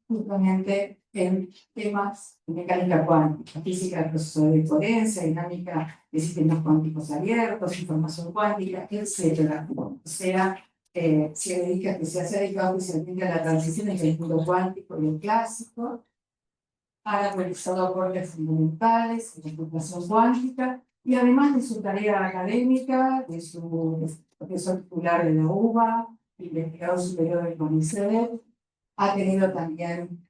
justamente en temas de mecánica cuántica, física del proceso de coherencia, dinámica de sistemas cuánticos abiertos, información cuántica, etc. O sea, se dedica, que se ha dedicado especialmente a la transición entre el mundo cuántico y el clásico, ha realizado aportes fundamentales en la computación cuántica y además de su tarea académica, de su profesor titular de la UBA, investigador superior del CONICET, ha tenido también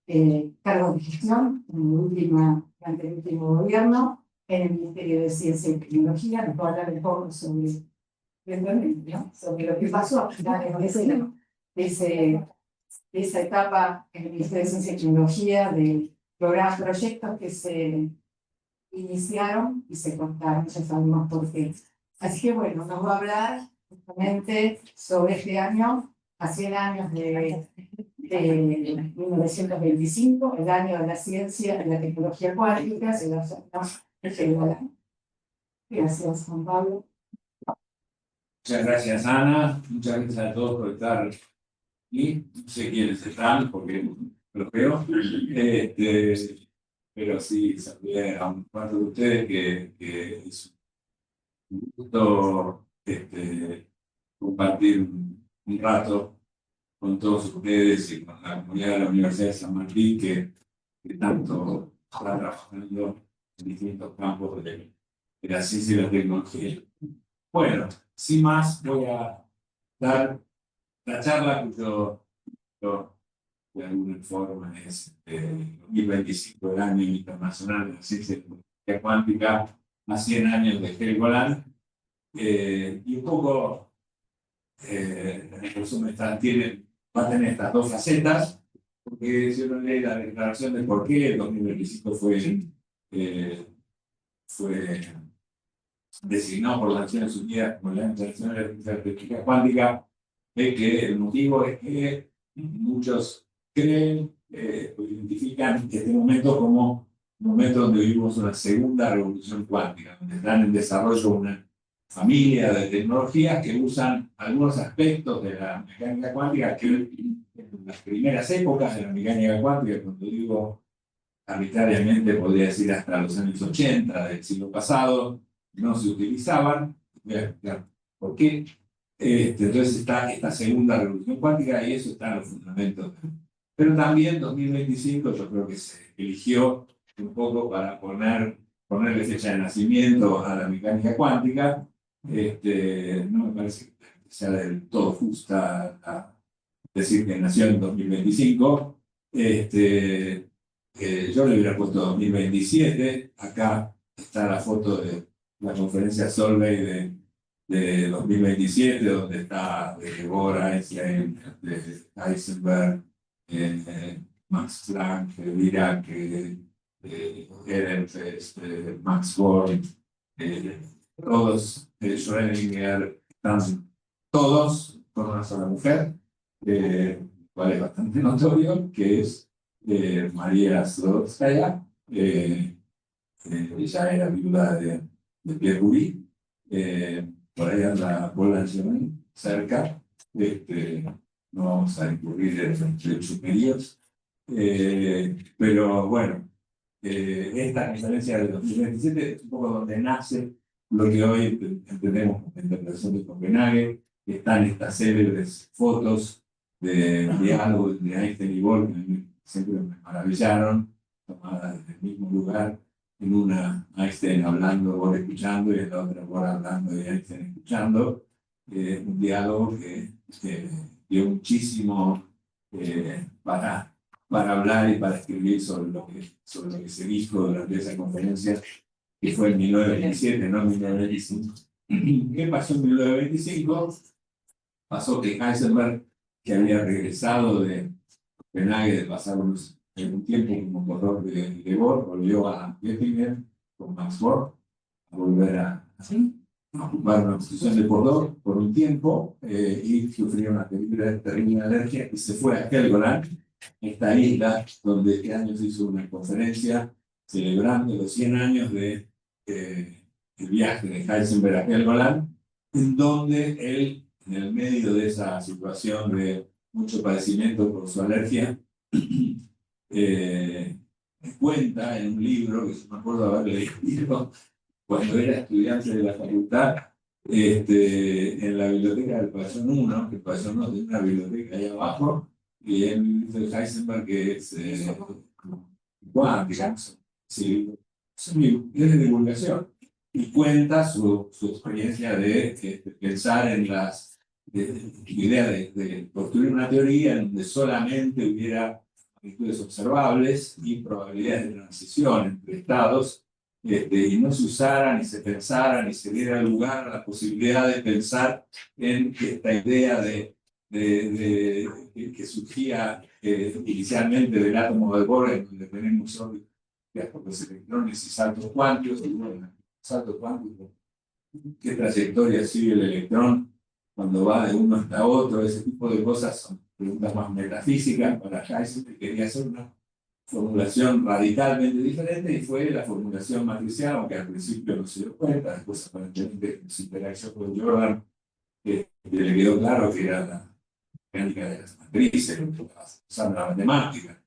cargos de gestión durante el último gobierno en el Ministerio de Ciencia y Tecnología. Les voy a hablar un poco sobre lo que pasó a finales de esa etapa en el Ministerio de Ciencia y Tecnología, de proyectos que se iniciaron y se contaron, ya sabemos por qué. Así que bueno, nos va a hablar justamente sobre este año, a 100 años de 1925, el año de la ciencia y la tecnología cuántica. Gracias, Juan Pablo. Muchas gracias, Ana. Muchas gracias a todos por estar aquí. No sé quiénes están porque los veo. Pero sí, saludé a un par de ustedes que es un gusto compartir un rato con todos ustedes y con la comunidad de la Universidad de San Martín que tanto está trabajando en distintos campos de la ciencia y la tecnología. Bueno, sin más, voy a dar la charla que yo de alguna forma es 2025, el año internacional de la ciencia y tecnología cuántica, a 100 años de Helgoland. Y un poco, en resumen, va a tener estas dos facetas, porque si uno lee la declaración de por qué el 2025 fue designado por las Naciones Unidas como el año internacional de la tecnología cuántica, es que el motivo es que muchos creen o identifican este momento como un momento donde vivimos una segunda revolución cuántica, donde están en desarrollo una familia de tecnologías que usan algunos aspectos de la mecánica cuántica que en las primeras épocas de la mecánica cuántica, cuando digo arbitrariamente podría decir hasta los años 80 del siglo pasado, no se utilizaban. Voy a explicar por qué. Entonces está esta segunda revolución cuántica y eso está en los fundamentos. Pero también 2025 yo creo que se eligió un poco para ponerle fecha de nacimiento a la mecánica cuántica. No me parece que sea del todo justa decir que nació en 2025. Yo le hubiera puesto 2027. Acá está la foto de la conferencia Solvay de 2027, donde está Bohr, Einstein, Heisenberg, Max Planck, Dirac, Ehrenfest, Max Born, todos, Schrödinger, están todos con una sola mujer, cual es bastante notorio, que es María Sklodowskaia. Ella era viuda de Pierre Curie. Por ahí anda Paul Germain cerca. No vamos a incurrir en chusmeríos. Pero bueno, esta conferencia de 2027 es un poco donde nace lo que hoy entendemos como la interpretación de Copenhague. Están estas célebres fotos de diálogos de Einstein y Bohr, que a mí siempre me maravillaron, tomadas desde el mismo lugar, en una Einstein hablando, Bohr escuchando, y en la otra Bohr hablando y Einstein escuchando. Un diálogo que dio muchísimo para hablar y para escribir sobre lo que se dijo durante esa conferencia, que fue en 1927, no en 1925. ¿Qué pasó en 1925? Pasó que Heisenberg, que había regresado de Copenhague de pasar un tiempo como corredor de Bohr, volvió a Göttingen con Max Born a volver a ocupar una posición de postdoc por un tiempo y sufrió una terrible alergia y se fue a Helgoland, esta isla donde este año se hizo una conferencia celebrando los 100 años del viaje de Heisenberg a Helgoland, en donde él, en el medio de esa situación de mucho padecimiento por su alergia, cuenta en un libro que yo me acuerdo haberle leído cuando era estudiante de la facultad, en la biblioteca del Pabellón 1, que el Pabellón 1 tiene una biblioteca ahí abajo, y él dice de Heisenberg que es cuántica, sí, es de divulgación, y cuenta su experiencia de pensar en las idea de construir una teoría en donde solamente hubiera magnitudes observables y probabilidades de transición entre estados, y no se usara, ni se pensara, ni se diera lugar a la posibilidad de pensar en esta idea que surgía inicialmente del átomo de Bohr, en donde tenemos los electrones y saltos cuánticos, y bueno, saltos cuánticos, qué trayectoria sigue el electrón cuando va de uno hasta otro, ese tipo de cosas son preguntas más metafísicas. Para Heisenberg quería hacer una formulación radicalmente diferente y fue la formulación matricial, aunque al principio no se dio cuenta, después aparentemente en su interacción con Jordan le quedó claro que era la mecánica de las matrices, usando la matemática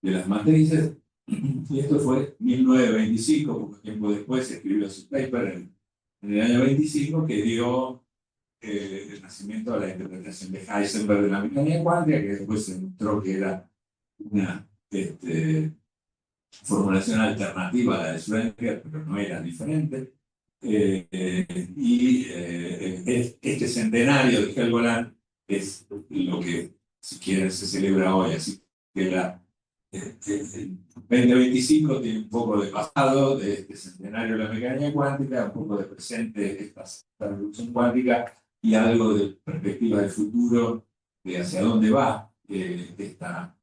de las matrices, y esto fue 1925, poco tiempo después escribió su paper en el año 25 que dio el nacimiento a la interpretación de Heisenberg de la mecánica cuántica, que después se demostró que era una formulación alternativa a la de Schrödinger, pero no era diferente. Este centenario de Helgoland es lo que, si quieren, se celebra hoy. Así que el 2025 tiene un poco de pasado de este centenario de la mecánica cuántica, un poco de presente esta revolución cuántica y algo de perspectiva de futuro, de hacia dónde va esta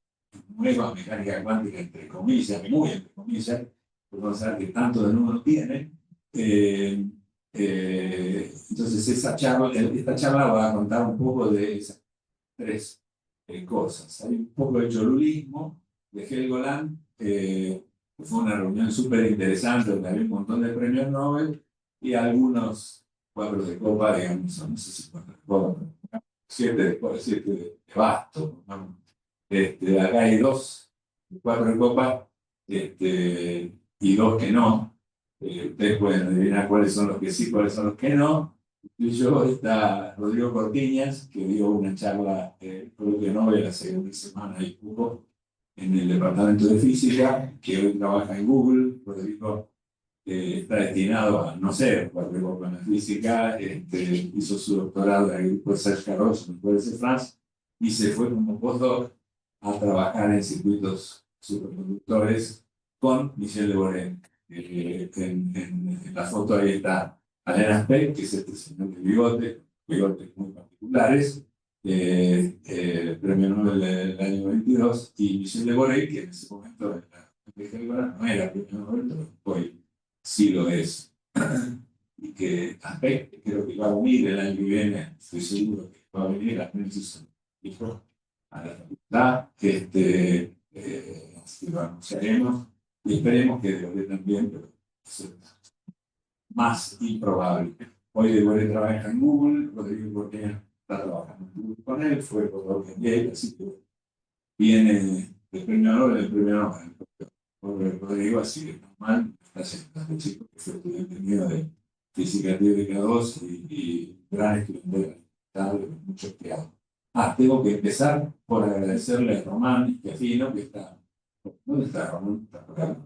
nueva mecánica cuántica, entre comillas, muy entre comillas, podemos saber que tanto de número tiene. Entonces, esta charla va a contar un poco de esas tres cosas. Hay un poco de cholulismo de Helgoland, que fue una reunión súper interesante donde había un montón de premios Nobel y algunos cuadros de copa, digamos, no sé si cuadros de copa, siete de basto, ¿no? Acá hay cuatro de copa, y dos que no. Ustedes pueden adivinar cuáles son los que sí, cuáles son los que no. Y yo está Rodrigo Cortiñas, que dio una charla propio Nobel hace una semana y poco en el departamento de física, que hoy trabaja en Google. Rodrigo está destinado a no ser cuatro de copa en la física, hizo su doctorado en el grupo de Serge Carros en el Collège de France y se fue como postdoc a trabajar en circuitos superconductores con Michel de Borel. En la foto ahí está Alain Aspect, que es este señor de bigotes muy particulares, premio Nobel del año 22, y Michel de Borel, que en ese momento no era premio Nobel, pero hoy sí lo es. Y que Aspect creo que va a venir el año que viene, estoy seguro que va a venir a la facultad, así que lo anunciaremos y esperemos que de Borel también, pero es más improbable. Hoy de Borel trabaja en Google, Rodrigo Cortiñas está trabajando en Google con él, fue por Yale, así que viene el premio Nobel, Rodrigo, así que normal, está haciendo este chico que fue estudiante mío de física teórica 2 y gran estudiante de mucho estudiado. Tengo que empezar por agradecerle a Román Schiaffino, que está. ¿Dónde está Román? Está por acá.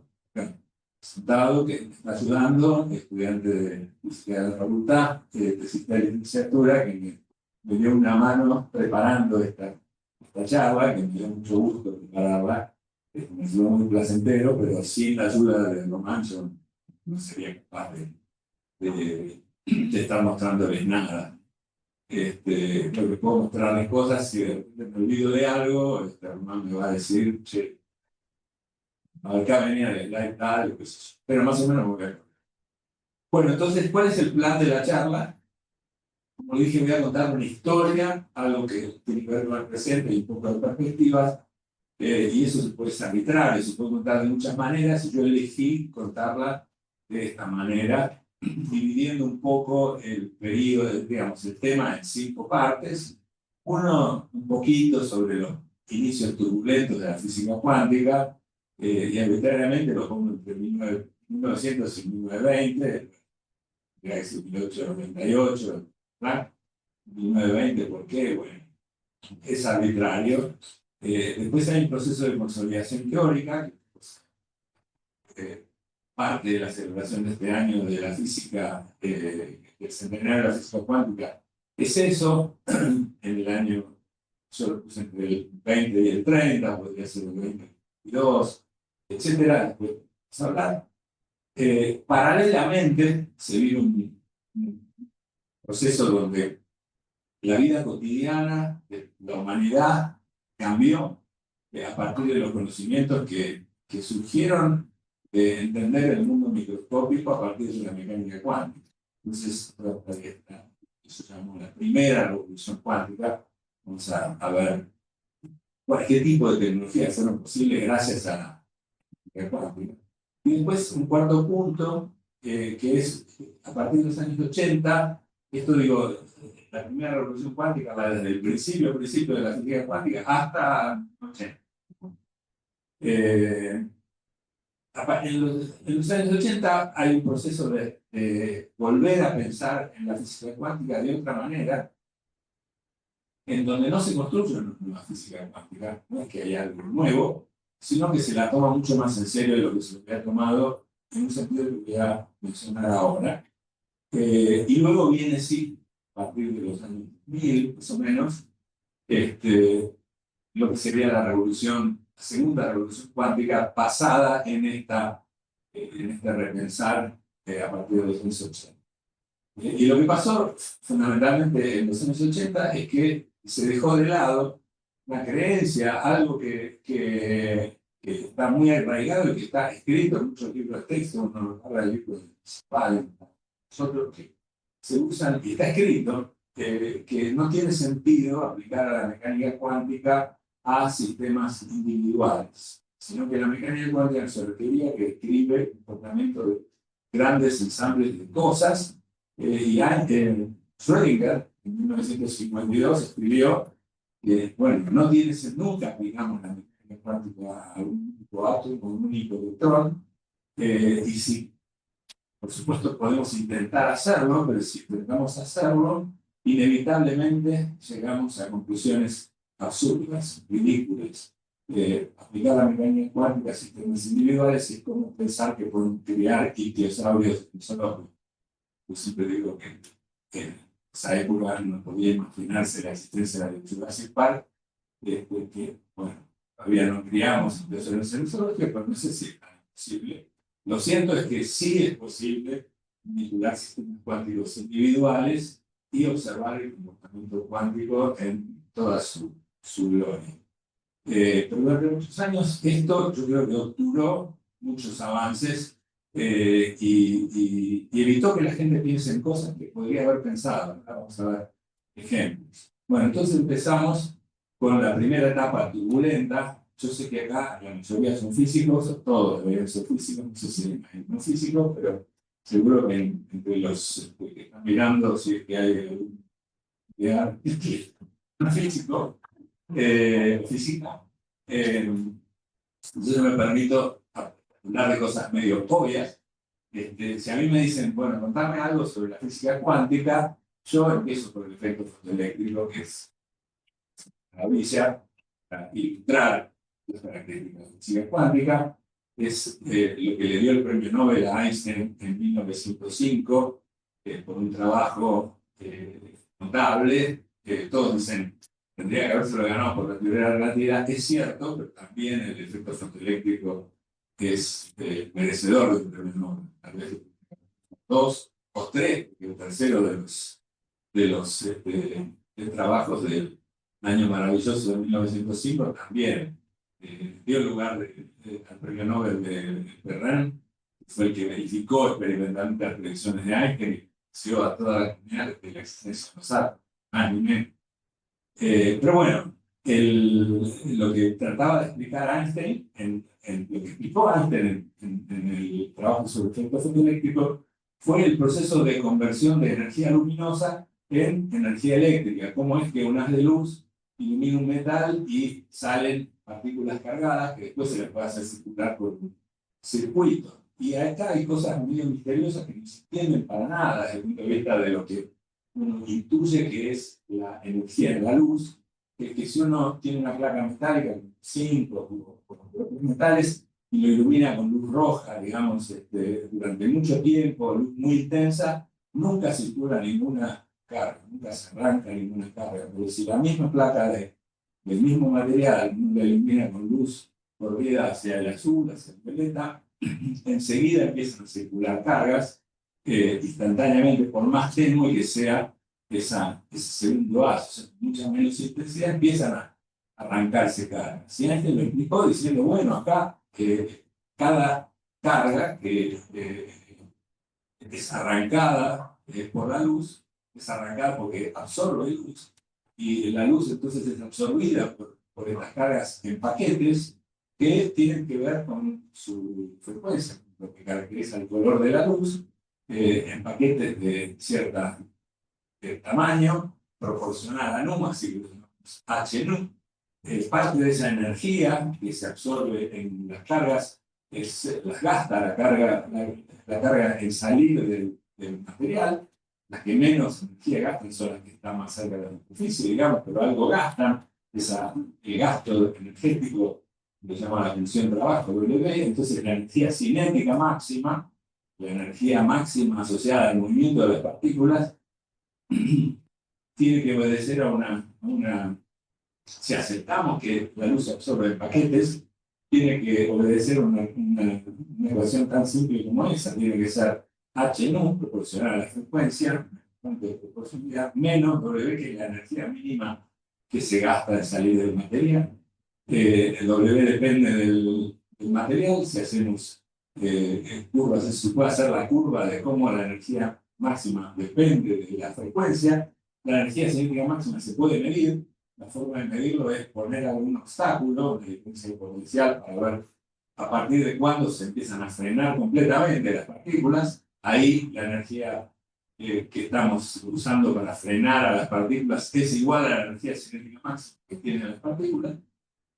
Sentado, que me está ayudando, estudiante de física de la facultad, tesista de licenciatura, que me dio una mano preparando esta charla, que me dio mucho gusto prepararla. Me fue muy placentero, pero sin la ayuda de Román yo no sería capaz de estar mostrándoles nada. Lo que puedo mostrarles cosas, si de repente me olvido de algo, Román me va a decir, che, acá venía de slide tal, pero más o menos voy a ver. Bueno, entonces, ¿cuál es el plan de la charla? Como dije, voy a contar una historia, algo que tiene que ver con el presente y un poco de perspectivas, y eso se puede ser arbitrario, se puede contar de muchas maneras, y yo elegí contarla de esta manera, dividiendo un poco el periodo, digamos, el tema en 5 partes. Uno, un poquito sobre los inicios turbulentos de la física cuántica, y arbitrariamente lo pongo entre 1900 y 1920, que es 1898, ¿verdad? 1920, ¿por qué? Bueno, es arbitrario. Después hay un proceso de consolidación teórica, que pues, parte de la celebración de este año de la física, el centenario de la física cuántica, es eso. En el año, yo lo puse entre el 20 y el 30, podría ser el 22, etcétera. Después vamos a hablar. Paralelamente, se vino un proceso donde la vida cotidiana de la humanidad cambió a partir de los conocimientos que surgieron de entender el mundo microscópico a partir de la mecánica cuántica. Entonces, eso se llamó la primera revolución cuántica. Vamos a ver qué tipo de tecnologías fueron posibles gracias a la mecánica cuántica. Y después un cuarto punto, que es a partir de los años 80, esto digo, la primera revolución cuántica va desde el principio de la física cuántica hasta 80. En los años 80 hay un proceso de volver a pensar en la física cuántica de otra manera, en donde no se construye una nueva física cuántica, no es que haya algo nuevo, sino que se la toma mucho más en serio de lo que se lo había tomado en un sentido que voy a mencionar ahora. Y luego viene, sí, a partir de los años 1000, más o menos, lo que sería la segunda revolución cuántica basada en este repensar a partir de los años 80. Y lo que pasó fundamentalmente en los años 80 es que se dejó de lado una creencia, algo que está muy arraigado y que está escrito en muchos libros de texto, uno habla de libros de Spalin, nosotros que se usan, y está escrito que no tiene sentido aplicar a la mecánica cuántica a sistemas individuales, sino que la mecánica cuántica se requería que describe el comportamiento de grandes ensambles de cosas, y Schrödinger, en 1952, escribió que, bueno, no tiene sentido, nunca aplicamos la mecánica cuántica a un único átomo, a un único electrón, y si, por supuesto, podemos intentar hacerlo, pero si intentamos hacerlo, inevitablemente llegamos a conclusiones absurdas, ridículas. Aplicar la mecánica cuántica a sistemas individuales es como pensar que pueden criar ictiosaurios. Yo siempre digo que en esa época no podía imaginarse la existencia de Jurassic Park, porque, bueno, todavía no criamos ictiosaurios en zoológico, pero no sé si es tan posible. Lo cierto es que sí es posible vincular sistemas cuánticos individuales y observar el comportamiento cuántico en toda su gloria. Pero durante muchos años esto yo creo que obturó muchos avances, y evitó que la gente piense en cosas que podría haber pensado. Ahora vamos a ver ejemplos. Bueno, entonces empezamos con la primera etapa turbulenta. Yo sé que acá la mayoría son físicos, todos deberían ser físicos, no sé si hay no físicos, pero seguro que entre los que están mirando, si es que hay algún físico, física. Entonces me permito hablar de cosas medio obvias. Si a mí me dicen, bueno, contame algo sobre la física cuántica, yo empiezo por el efecto fotoeléctrico, que es maravilla para ilustrar las características de la física cuántica. Es lo que le dio el premio Nobel a Einstein en 1905, por un trabajo notable. Todos dicen, tendría que haberse lo ganado por la teoría de la relatividad. Es cierto, pero también el efecto fotoeléctrico es merecedor de un premio Nobel. Tal vez 2 o 3, porque el tercero de los trabajos del año maravilloso de 1905 también dio lugar al premio Nobel de Perrin, que fue el que verificó experimentalmente las predicciones de Einstein y dio a toda la comunidad de la existencia de los átomos. Pero bueno, lo que trataba de explicar Einstein, lo que explicó Einstein en el trabajo sobre el efecto fotoeléctrico, fue el proceso de conversión de energía luminosa en energía eléctrica. Cómo es que un haz de luz ilumina un metal y salen partículas cargadas que después se les puede hacer circular por un circuito. Y acá hay cosas muy misteriosas que no se entienden para nada desde el punto de vista de lo que uno intuye que es la energía de la luz, que si uno tiene una placa metálica con 5 o metales y lo ilumina con luz roja, digamos, durante mucho tiempo, luz muy intensa, nunca circula ninguna carga, nunca se arranca ninguna carga. Pero si la misma placa del mismo material la ilumina con luz corrida hacia el azul, hacia el violeta, enseguida empiezan a circular cargas instantáneamente, por más tenue que sea ese segundo haz, o sea, mucha menos intensidad, empiezan a arrancarse cargas. Si Einstein lo explicó diciendo, bueno, acá cada carga que es arrancada por la luz, es arrancada porque absorbe luz, y la luz entonces es absorbida por estas cargas en paquetes que tienen que ver con su frecuencia, lo que caracteriza el color de la luz, en paquetes de cierto tamaño, proporcional a nu, así que H nu. Parte de esa energía que se absorbe en las cargas, las gasta la carga en salir del material. Las que menos energía gastan son las que están más cerca de la superficie, digamos, pero algo gastan. El gasto energético le llama la función trabajo, W. Entonces la energía cinética máxima, la energía máxima asociada al movimiento de las partículas, tiene que obedecer a si aceptamos que la luz se absorbe en paquetes, tiene que obedecer una ecuación tan simple como esa. Tiene que ser H nu proporcional a la frecuencia, de proporcionalidad, menos W, que es la energía mínima que se gasta en salir del material. El W depende del material. Si hacemos curvas, se puede hacer la curva de cómo la energía máxima depende de la frecuencia. La energía cinética máxima se puede medir. La forma de medirlo es poner algún obstáculo de potencial para ver a partir de cuándo se empiezan a frenar completamente las partículas. Ahí la energía que estamos usando para frenar a las partículas es igual a la energía cinética máxima que tienen las partículas.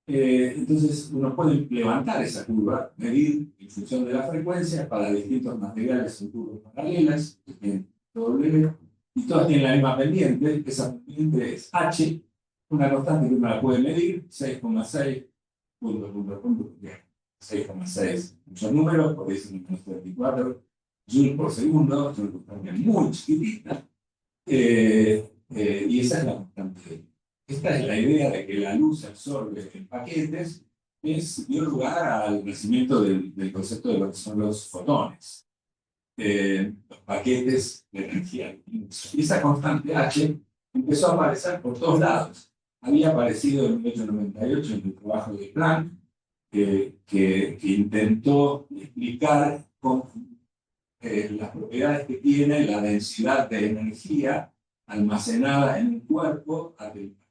Entonces uno puede levantar esa curva, medir en función de la frecuencia para distintos materiales en curvas paralelas, que tienen W, y todas tienen la misma pendiente. Esa pendiente es H, una constante que uno la puede medir, 6,6, punto, 6,6, muchos números, por eso menos 34 joules por segundo, es una constante muy chiquitita, y esa es la constante. Esta es la idea de que la luz se absorbe en paquetes, dio lugar al nacimiento del concepto de lo que son los fotones, los paquetes de energía. Y esa constante H empezó a aparecer por todos lados. Había aparecido en 1898 en el trabajo de Planck, que intentó explicar las propiedades que tiene la densidad de energía almacenada en un cuerpo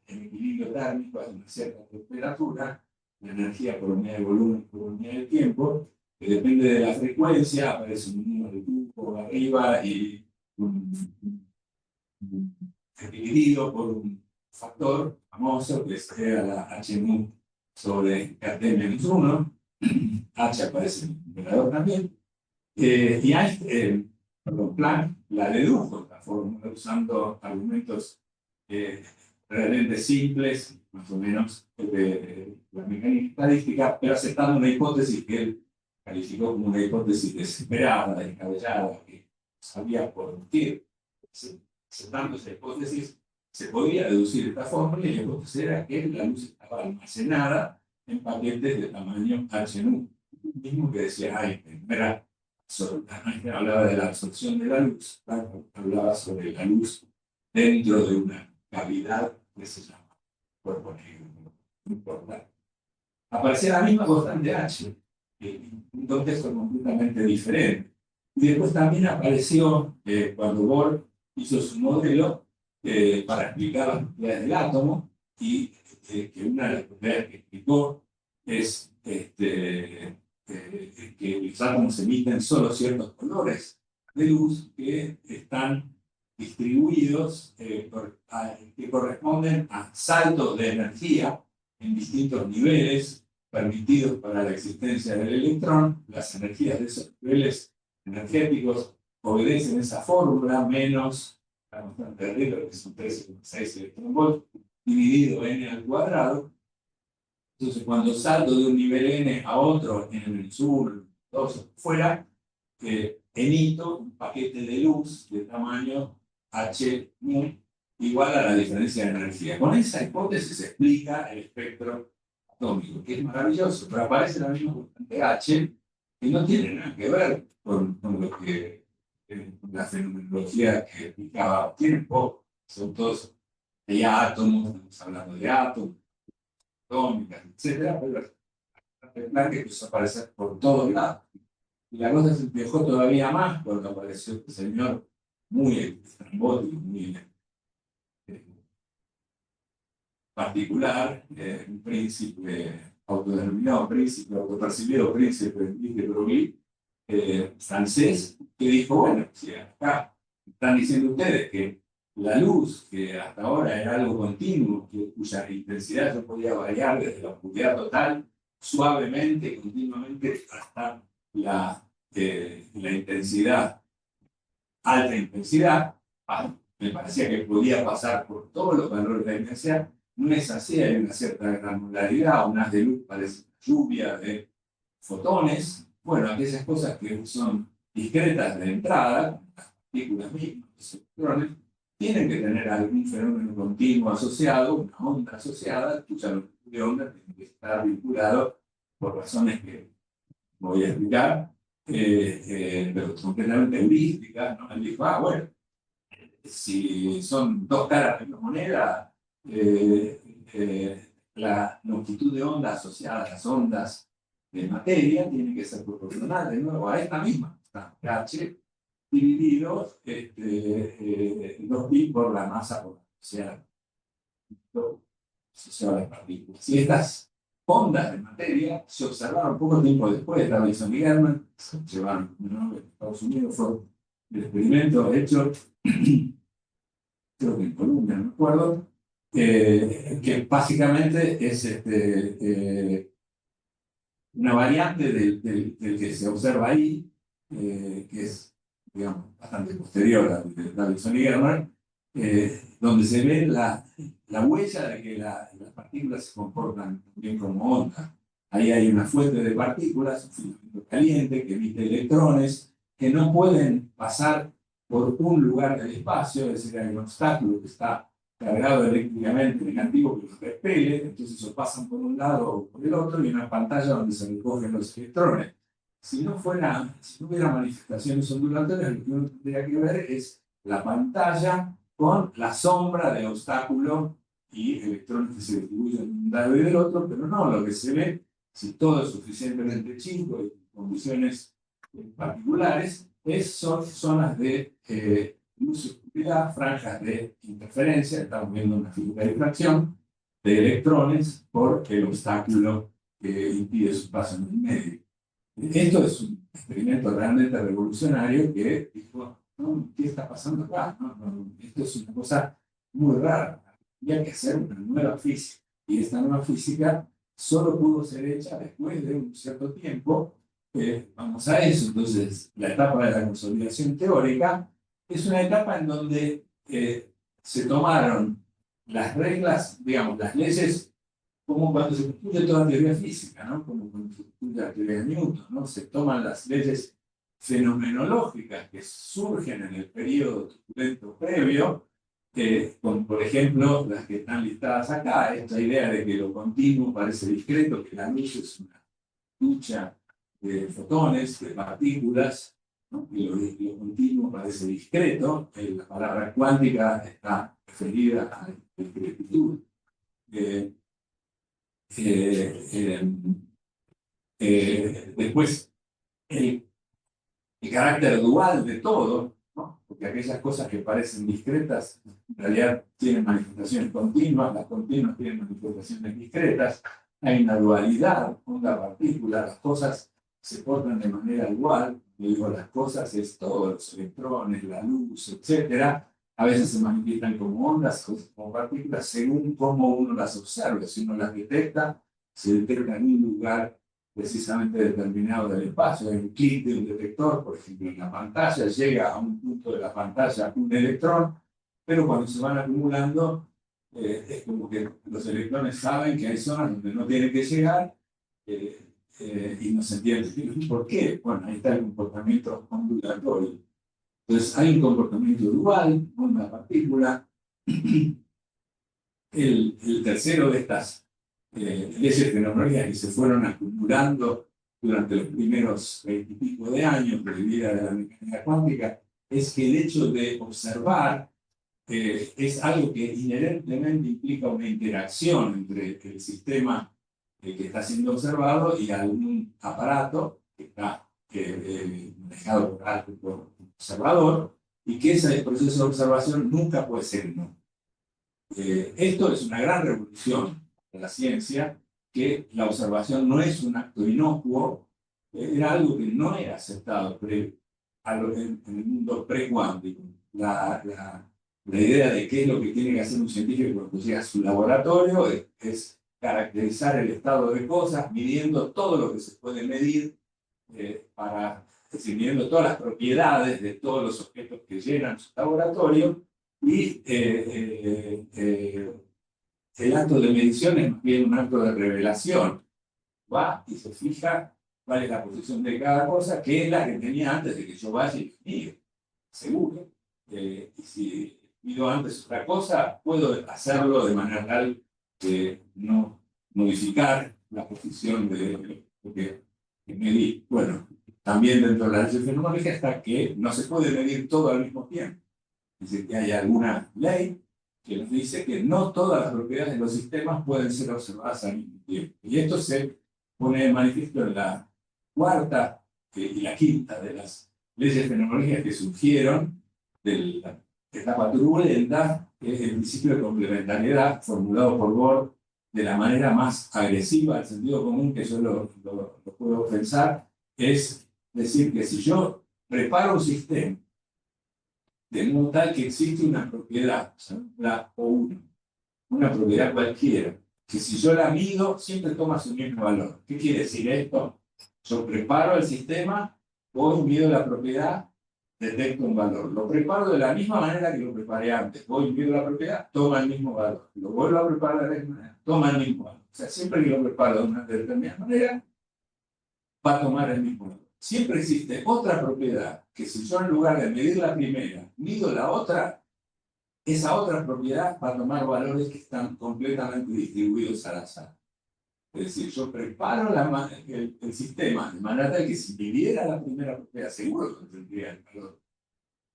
en equilibrio térmico a una cierta temperatura, la energía por unidad de volumen por unidad de tiempo, que depende de la frecuencia, aparece un número de cubo arriba y dividido por un factor famoso que sea la H nu sobre KT-1, H aparece en el numerador también, y Planck la dedujo esta fórmula usando argumentos realmente simples, más o menos, de la mecánica estadística, pero aceptando una hipótesis que él calificó como una hipótesis desesperada, descabellada, que sabía por qué. Aceptando esa hipótesis, se podía deducir esta fórmula, y la hipótesis era que la luz estaba almacenada en paquetes de tamaño H nu, mismo que decía Einstein. Einstein hablaba de la absorción de la luz, hablaba sobre la luz dentro de una cavidad que se llama cuerpo negro, no importa. Aparecía la misma constante H, en un contexto completamente diferente. Y después también apareció cuando Bohr hizo su modelo para explicar las propiedades del átomo, y que una de las propiedades que explicó es que los átomos emiten solo ciertos colores de luz que están distribuidos que corresponden a saltos de energía en distintos niveles permitidos para la existencia del electrón. Las energías de esos niveles energéticos obedecen esa fórmula menos la constante de Rayleigh, que son 13,6 electronvolts, dividido n al cuadrado. Entonces, cuando salto de un nivel n a otro, en el 1, 2, fuera, emito un paquete de luz de tamaño h mu igual a la diferencia de energía. Con esa hipótesis se explica el espectro atómico, que es maravilloso, pero aparece la misma constante h, que no tiene nada que ver con lo que la fenomenología que explicaba tiempo. Son todos hay átomos, estamos hablando de átomos, atómicas, etcétera, pero el plan que empezó a aparecer por todos lados. Y la cosa se empeoró todavía más cuando apareció este señor muy estrambótico, muy particular, un príncipe autodenominado príncipe, autopercibido príncipe de Broglie, francés, que dijo, bueno, si acá están diciendo ustedes que la luz, que hasta ahora era algo continuo, cuya intensidad se podía variar desde la oscuridad total, suavemente, continuamente, hasta la intensidad, alta intensidad, me parecía que podía pasar por todos los valores de la intensidad. No es así, hay una cierta granularidad, un haz de luz parece lluvia de fotones. Bueno, aquellas cosas que son discretas de entrada, las partículas mismas, los electrones, tienen que tener algún fenómeno continuo asociado, una onda asociada, cuya longitud de onda tiene que estar vinculado por razones que voy a explicar, pero completamente heurísticas, ¿no? Él dijo, bueno, si son dos caras de una moneda, la longitud de onda asociada a las ondas de materia tiene que ser proporcional de nuevo a esta misma, h dividido 2pi por la masa potencial asociada a las partículas. Y estas ondas de materia se observaron poco tiempo después. Davidson y German se llevaron, ¿no?, en Estados Unidos. Fue el experimento hecho, creo que en Colombia, no me acuerdo, que básicamente es una variante del que se observa ahí, que es, digamos, bastante posterior a Davidson y German, donde se ve la huella de que las partículas se comportan bien como ondas. Ahí hay una fuente de partículas, un filamento caliente que emite electrones que no pueden pasar por un lugar del espacio, es decir, hay un obstáculo que está cargado eléctricamente negativo que los repele, entonces o pasan por un lado o por el otro, y hay una pantalla donde se recogen los electrones. Si no hubiera manifestaciones ondulatorias, lo que uno tendría que ver es la pantalla con la sombra de obstáculo y electrones que se distribuyen de un lado y del otro, pero no, lo que se ve, si todo es suficientemente chico y condiciones particulares, son zonas de luz y oscuridad, franjas de interferencia. Estamos viendo una figura de difracción de electrones por el obstáculo que impide su paso en el medio. Esto es un experimento realmente revolucionario que dijo, ¿no?, ¿qué está pasando acá? Esto es una cosa muy rara. Había que hacer una nueva física. Y esta nueva física solo pudo ser hecha después de un cierto tiempo. Vamos a eso. Entonces, la etapa de la consolidación teórica es una etapa en donde se tomaron las reglas, digamos, las leyes, como cuando se construye toda teoría física, ¿no?, como cuando se construye la teoría de Newton, ¿no? Se toman las leyes fenomenológicas que surgen en el periodo turbulento previo, como por ejemplo las que están listadas acá, esta idea de que lo continuo parece discreto, que la luz es una lucha de fotones, de partículas, ¿no?, y lo continuo parece discreto. La palabra cuántica está referida a la discretitud. Después, el carácter dual de todo, ¿no?, porque aquellas cosas que parecen discretas en realidad tienen manifestaciones continuas, las continuas tienen manifestaciones discretas. Hay una dualidad, onda-partícula, las cosas se portan de manera igual. Digo, las cosas es todo, los electrones, la luz, etc. a veces se manifiestan como ondas, como partículas, según cómo uno las observa. Si uno las detecta, se detecta en un lugar precisamente determinado del espacio. Hay un clic de un detector, por ejemplo, en la pantalla, llega a un punto de la pantalla un electrón, pero cuando se van acumulando, es como que los electrones saben que hay zonas donde no tienen que llegar, y no se entiende por qué. Bueno, ahí está el comportamiento ondulatorio. Entonces, hay un comportamiento dual, una partícula. El tercero de estas leyes fenomenológicas que se fueron acumulando durante los primeros 20 y pico de años de vida de la mecánica cuántica es que el hecho de observar es algo que inherentemente implica una interacción entre el sistema que está siendo observado y algún aparato que está manejado por algún observador, y que ese proceso de observación nunca puede ser no. Esto es una gran revolución de la ciencia, que la observación no es un acto inocuo, era algo que no era aceptado en el mundo precuántico. La idea de qué es lo que tiene que hacer un científico cuando llega a su laboratorio es caracterizar el estado de cosas, midiendo todo lo que se puede medir, es decir, midiendo todas las propiedades de todos los objetos que llenan su laboratorio, y el acto de medición es más bien un acto de revelación. Va y se fija cuál es la posición de cada cosa, que es la que tenía antes de que yo vaya y mire, seguro. Y si mido antes otra cosa, puedo hacerlo de manera tal de no modificar la posición de lo que medí. Bueno, también dentro de la ley fenomenológica está que no se puede medir todo al mismo tiempo. Es decir, que hay alguna ley que nos dice que no todas las propiedades de los sistemas pueden ser observadas al mismo tiempo. Y esto se pone de manifiesto en la cuarta y la quinta de las leyes fenomenológicas que surgieron de la etapa turbulenta, que es el principio de complementariedad formulado por Bohr de la manera más agresiva al sentido común que yo lo puedo pensar. Es decir, que si yo preparo un sistema de modo tal que existe una propiedad, la O1, una propiedad cualquiera, que si yo la mido, siempre toma su mismo valor. ¿Qué quiere decir esto? Yo preparo el sistema, voy, mido la propiedad, detecto un valor. Lo preparo de la misma manera que lo preparé antes. Voy, mido la propiedad, toma el mismo valor. Lo vuelvo a preparar de la misma manera, toma el mismo valor. O sea, siempre que lo preparo de una determinada manera, va a tomar el mismo valor. Siempre existe otra propiedad que si yo en lugar de medir la primera, mido la otra, esa otra propiedad va a tomar valores que están completamente distribuidos al azar. Es decir, yo preparo el sistema de manera tal que si midiera la primera propiedad, seguro que tendría el valor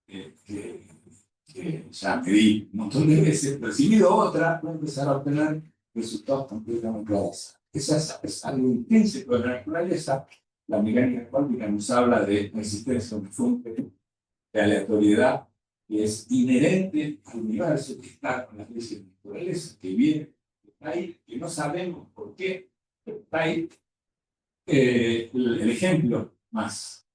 que ya medí un montón de veces, pero si mido otra, voy a empezar a obtener resultados completamente al azar. Eso es algo intrínseco de la naturaleza. La mecánica cuántica nos habla de la existencia de una fuente de aleatoriedad que es inherente al universo, que está con las leyes de la naturaleza, que viene, que está ahí, que no sabemos por qué, pero está ahí. El ejemplo más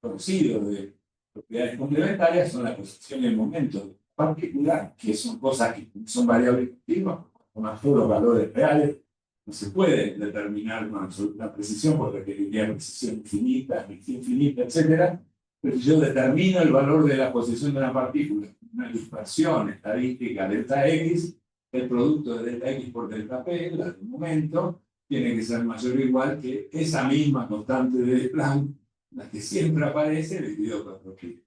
conocido de propiedades complementarias son la posición y el momento particular, que son cosas que son variables continuas, con todos los valores reales. No se puede determinar con absoluta precisión porque requeriría precisión infinita, etc. Pero si yo determino el valor de la posición de una partícula, una dispersión estadística delta X, el producto de delta X por delta P, la del momento, tiene que ser mayor o igual que esa misma constante de Planck, la que siempre aparece dividido por 4pi.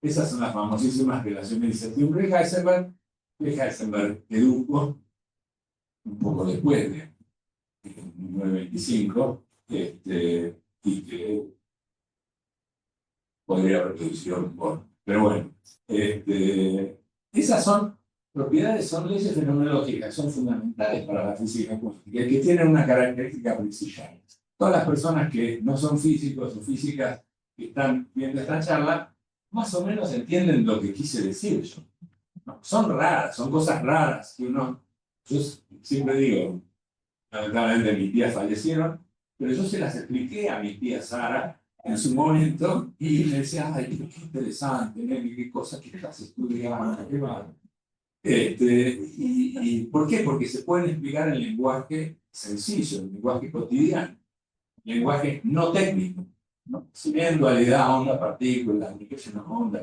Esas son las famosísimas relaciones de incertidumbre de Heisenberg, que Heisenberg dedujo un poco después de 1925, y que podría haber producido un poco. Pero bueno, esas son propiedades, son leyes fenomenológicas, son fundamentales para la física cuántica, y que tienen una característica principal. Todas las personas que no son físicos o físicas que están viendo esta charla, más o menos entienden lo que quise decir yo. No, son raras, son cosas raras que yo siempre digo, lamentablemente mis tías fallecieron, pero yo se las expliqué a mi tía Sara en su momento, y me decía, ay, qué interesante, qué cosas que estás estudiando, qué va. ¿Por qué? Porque se pueden explicar en lenguaje sencillo, en lenguaje cotidiano, lenguaje no técnico, ¿no? Si bien dualidad, onda, partícula, comunicación onda,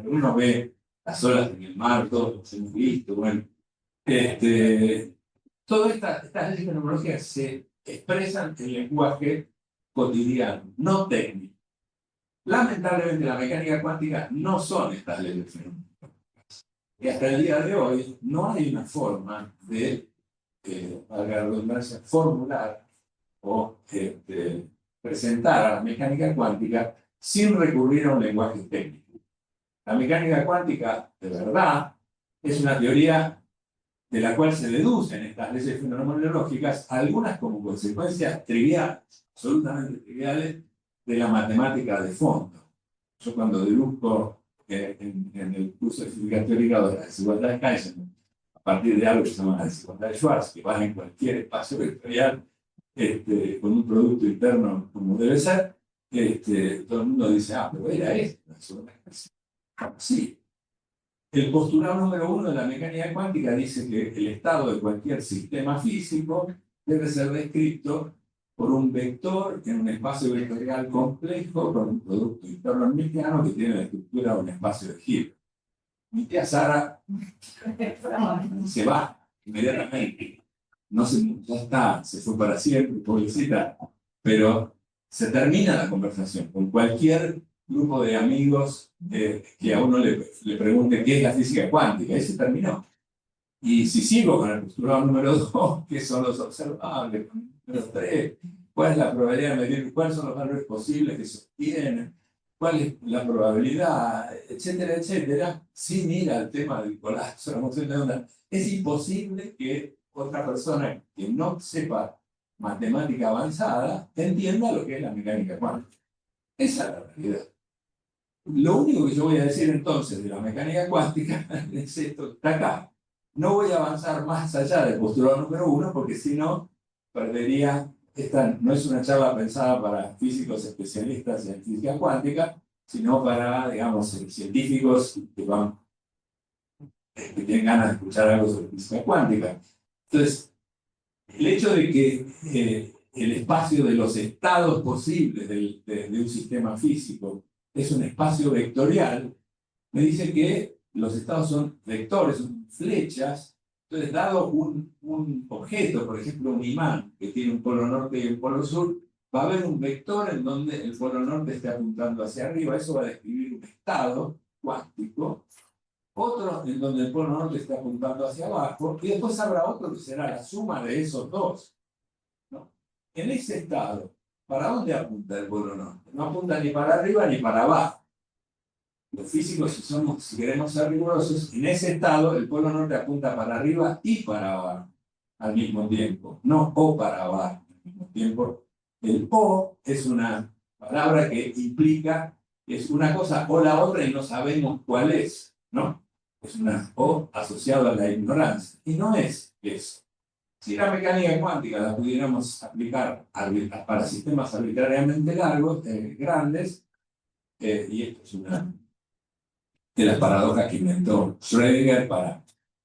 uno ve las olas en el mar, todos los hemos visto, bueno, todas estas leyes fenomenológicas se expresan en lenguaje cotidiano, no técnico. Lamentablemente, la mecánica cuántica no son estas leyes fenomenológicas. Y hasta el día de hoy no hay una forma de, valga la redundancia, formular o presentar a la mecánica cuántica sin recurrir a un lenguaje técnico. La mecánica cuántica, de verdad, es una teoría de la cual se deducen estas leyes fenomenológicas, algunas como consecuencias triviales, absolutamente triviales, de la matemática de fondo. Yo cuando deduzco en el curso de física teórica de la desigualdad de Heisenberg, a partir de algo que se llama la desigualdad de Schwarz, que va en cualquier espacio vectorial con un producto interno como debe ser, todo el mundo dice, ah, pero era esto, la desigualdad de Heisenberg. Sí. El postulado número 1 de la mecánica cuántica dice que el estado de cualquier sistema físico debe ser descrito por un vector en un espacio vectorial complejo con un producto interno hermitiano que tiene la estructura de un espacio de giro. Mi tía Sara se va inmediatamente. No se, ya está, se fue para siempre, pobrecita. Pero se termina la conversación con cualquier grupo de amigos que a uno le pregunte qué es la física cuántica. Y se terminó. Y si sigo con el postulado número 2, que son los observables, número 3, cuál es la probabilidad de medir, cuáles son los valores posibles que se obtienen, cuál es la probabilidad, etcétera, etcétera, sin ir al tema del colapso de la moción de onda. Es imposible que otra persona que no sepa matemática avanzada entienda lo que es la mecánica cuántica. Esa es la realidad. Lo único que yo voy a decir entonces de la mecánica cuántica es esto, está acá. No voy a avanzar más allá del postulado número 1 porque si no, perdería. Esta no es una charla pensada para físicos especialistas en física cuántica, sino para, digamos, científicos que tienen ganas de escuchar algo sobre física cuántica. Entonces, el hecho de que el espacio de los estados posibles de un sistema físico es un espacio vectorial, me dice que los estados son vectores, son flechas. Entonces, dado un objeto, por ejemplo, un imán, que tiene un polo norte y un polo sur, va a haber un vector en donde el polo norte esté apuntando hacia arriba. Eso va a describir un estado cuántico. Otro en donde el polo norte está apuntando hacia abajo. Y después habrá otro que será la suma de esos dos, ¿no? En ese estado, ¿para dónde apunta el polo norte? No apunta ni para arriba ni para abajo. Los físicos, si queremos ser rigurosos, en ese estado el polo norte apunta para arriba y para abajo al mismo tiempo, no o para abajo al mismo tiempo. El o es una palabra que implica, es una cosa o la otra y no sabemos cuál es, ¿no? Es una o asociada a la ignorancia, y no es eso. Si la mecánica cuántica la pudiéramos aplicar para sistemas arbitrariamente largos, grandes, y esto es una de las paradojas que inventó Schrödinger para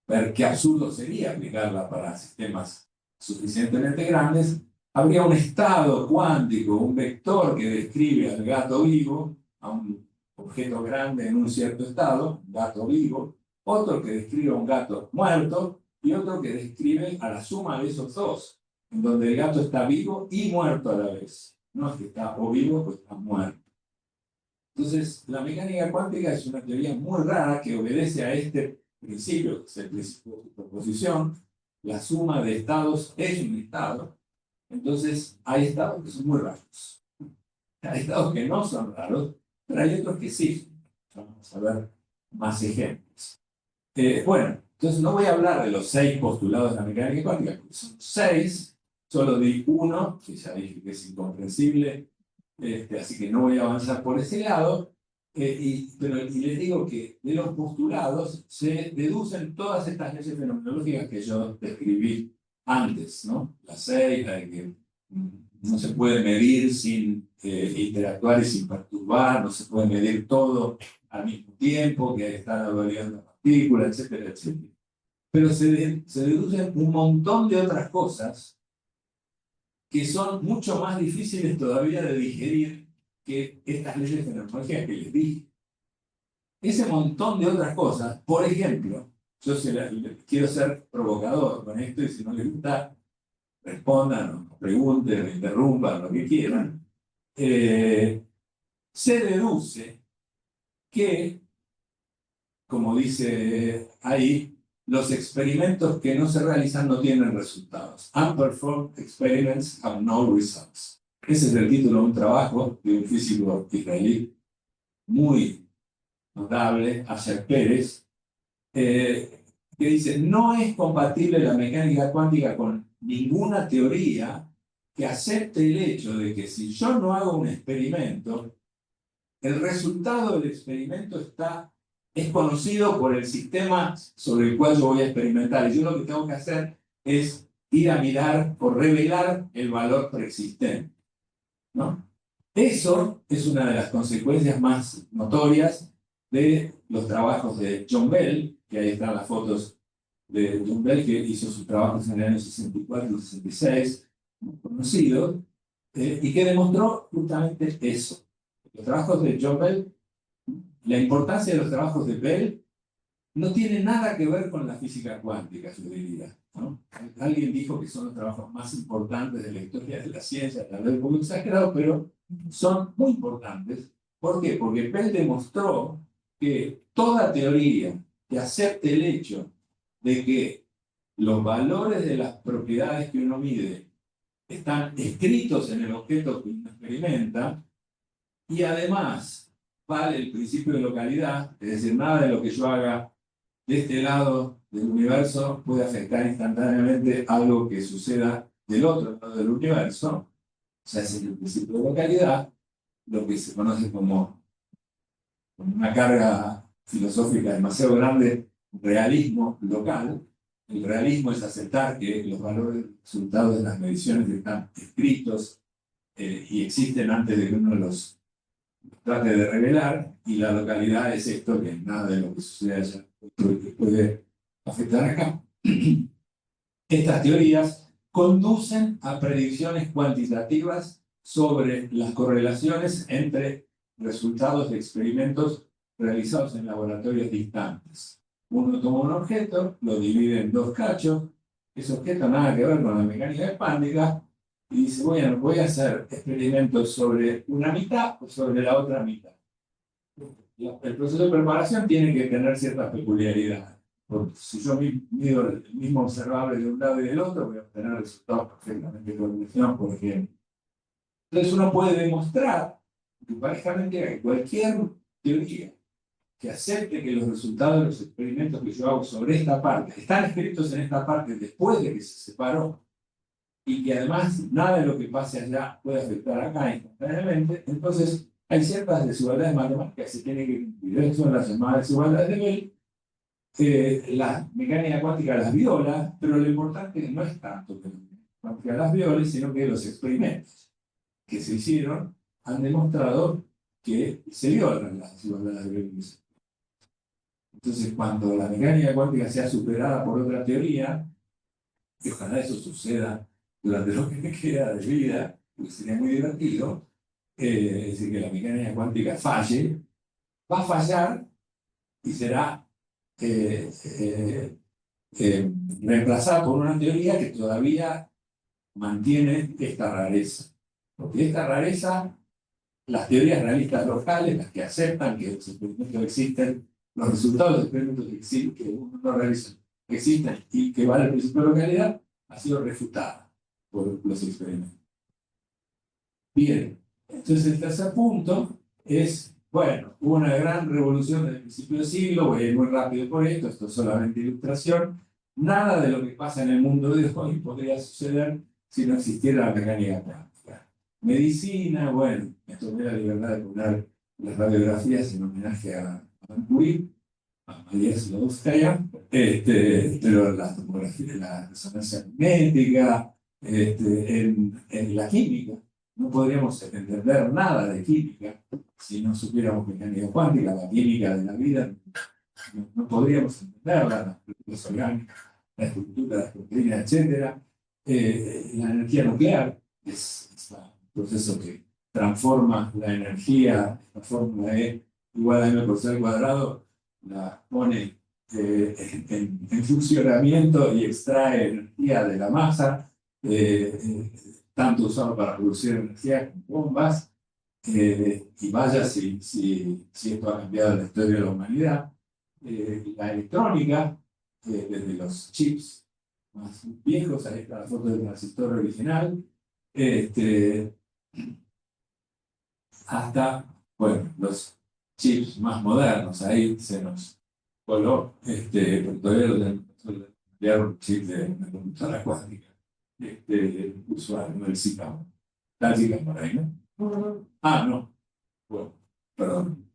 ver qué absurdo sería aplicarla para sistemas suficientemente grandes, habría un estado cuántico, un vector que describe al gato vivo, a un objeto grande en un cierto estado, un gato vivo, otro que describe a un gato muerto y otro que describe a la suma de esos dos, en donde el gato está vivo y muerto a la vez. No es que está o vivo o está muerto. Entonces, la mecánica cuántica es una teoría muy rara que obedece a este principio, que es el principio de superposición. La suma de estados es un estado. Entonces, hay estados que son muy raros. Hay estados que no son raros, pero hay otros que sí. Vamos a ver más ejemplos. Bueno, entonces no voy a hablar de los 6 postulados de la mecánica cuántica, porque son 6. Solo di uno, que ya dije que es incomprensible. Así que no voy a avanzar por ese lado, pero les digo que de los postulados se deducen todas estas leyes fenomenológicas que yo describí antes, ¿no? Las 6, la de que no se puede medir sin interactuar y sin perturbar, no se puede medir todo al mismo tiempo, que están variando partículas, etcétera, etcétera. Pero se deducen un montón de otras cosas que son mucho más difíciles todavía de digerir que estas leyes fenomenológicas que les dije. Ese montón de otras cosas, por ejemplo, yo quiero ser provocador con esto y si no les gusta, respondan, o pregunten, o interrumpan, lo que quieran. Se deduce que, como dice ahí, los experimentos que no se realizan no tienen resultados. Unperformed experiments have no results. Ese es el título de un trabajo de un físico israelí muy notable, Asher Pérez, que dice, no es compatible la mecánica cuántica con ninguna teoría que acepte el hecho de que si yo no hago un experimento, el resultado del experimento es conocido por el sistema sobre el cual yo voy a experimentar. Y yo lo que tengo que hacer es ir a mirar o revelar el valor preexistente, ¿no? Eso es una de las consecuencias más notorias de los trabajos de John Bell, que ahí están las fotos de John Bell, que hizo sus trabajos en el año 64 y 66, muy conocidos, y que demostró justamente eso. Los trabajos de John Bell, la importancia de los trabajos de Bell no tiene nada que ver con la física cuántica, yo diría, ¿no? Alguien dijo que son los trabajos más importantes de la historia de la ciencia, tal vez un poco exagerado, pero son muy importantes. ¿Por qué? Porque Bell demostró que toda teoría que acepte el hecho de que los valores de las propiedades que uno mide están escritos en el objeto que uno experimenta, y además vale el principio de localidad, es decir, nada de lo que yo haga de este lado del universo puede afectar instantáneamente algo que suceda del otro lado del universo. O sea, es el principio de localidad, lo que se conoce como una carga filosófica demasiado grande, realismo local. El realismo es aceptar que los valores resultados de las mediciones están escritos y existen antes de que uno los trate de revelar, y la localidad es esto, que nada de lo que sucede allá puede afectar acá. Estas teorías conducen a predicciones cuantitativas sobre las correlaciones entre resultados de experimentos realizados en laboratorios distantes. Uno toma un objeto, lo divide en dos cachos, ese objeto nada que ver con la mecánica cuántica, y dice, bueno, voy a hacer experimentos sobre una mitad o sobre la otra mitad. El proceso de preparación tiene que tener ciertas peculiaridades. Porque si yo mido el mismo observable de un lado y del otro, voy a obtener resultados perfectamente de correlación, por ejemplo. Entonces uno puede demostrar que parejamente cualquier teoría que acepte que los resultados de los experimentos que yo hago sobre esta parte están escritos en esta parte después de que se separó, y que además nada de lo que pase allá puede afectar acá instantáneamente, entonces hay ciertas desigualdades matemáticas que se tienen que cumplir. Estas son las llamadas desigualdades de Bell. La mecánica cuántica las viola, pero lo importante no es tanto que la mecánica cuántica las viole, sino que los experimentos que se hicieron han demostrado que se violan las desigualdades de Bell. Entonces, cuando la mecánica cuántica sea superada por otra teoría, y ojalá eso suceda durante lo que me queda de vida, porque sería muy divertido, es decir, que la mecánica cuántica falle, va a fallar y será reemplazada por una teoría que todavía mantiene esta rareza. Porque esta rareza, las teorías realistas locales, las que aceptan que los experimentos existen, los resultados de los experimentos que uno no realiza existen y que vale el principio de localidad, ha sido refutada por los experimentos. Bien, entonces el tercer punto es, bueno, hubo una gran revolución del principio del siglo, voy a ir muy rápido por esto es solamente ilustración. Nada de lo que pasa en el mundo de hoy podría suceder si no existiera la mecánica cuántica. Medicina, bueno, me tomé la libertad de poner las radiografías en homenaje a Curie, a María Slodowskaia, pero la tomografía, la resonancia magnética, En la química, no podríamos entender nada de química si no supiéramos mecánica cuántica, la química de la vida, no podríamos entenderla, las moléculas orgánicas, la estructura, las proteínas, etc. La energía nuclear es un proceso que transforma la energía, la fórmula E igual a m por c al cuadrado, la pone en funcionamiento y extrae energía de la masa, tanto usado para producir energía como bombas, y vaya si esto ha cambiado la historia de la humanidad. La electrónica, desde los chips más viejos, ahí está la foto del transistor original, hasta, bueno, los chips más modernos, ahí se nos coló, pero todavía lo tenemos, un chip de una computadora cuántica, usual, no el CICAM. Está el CICAM por ahí, ¿no? Ah, no, bueno, perdón.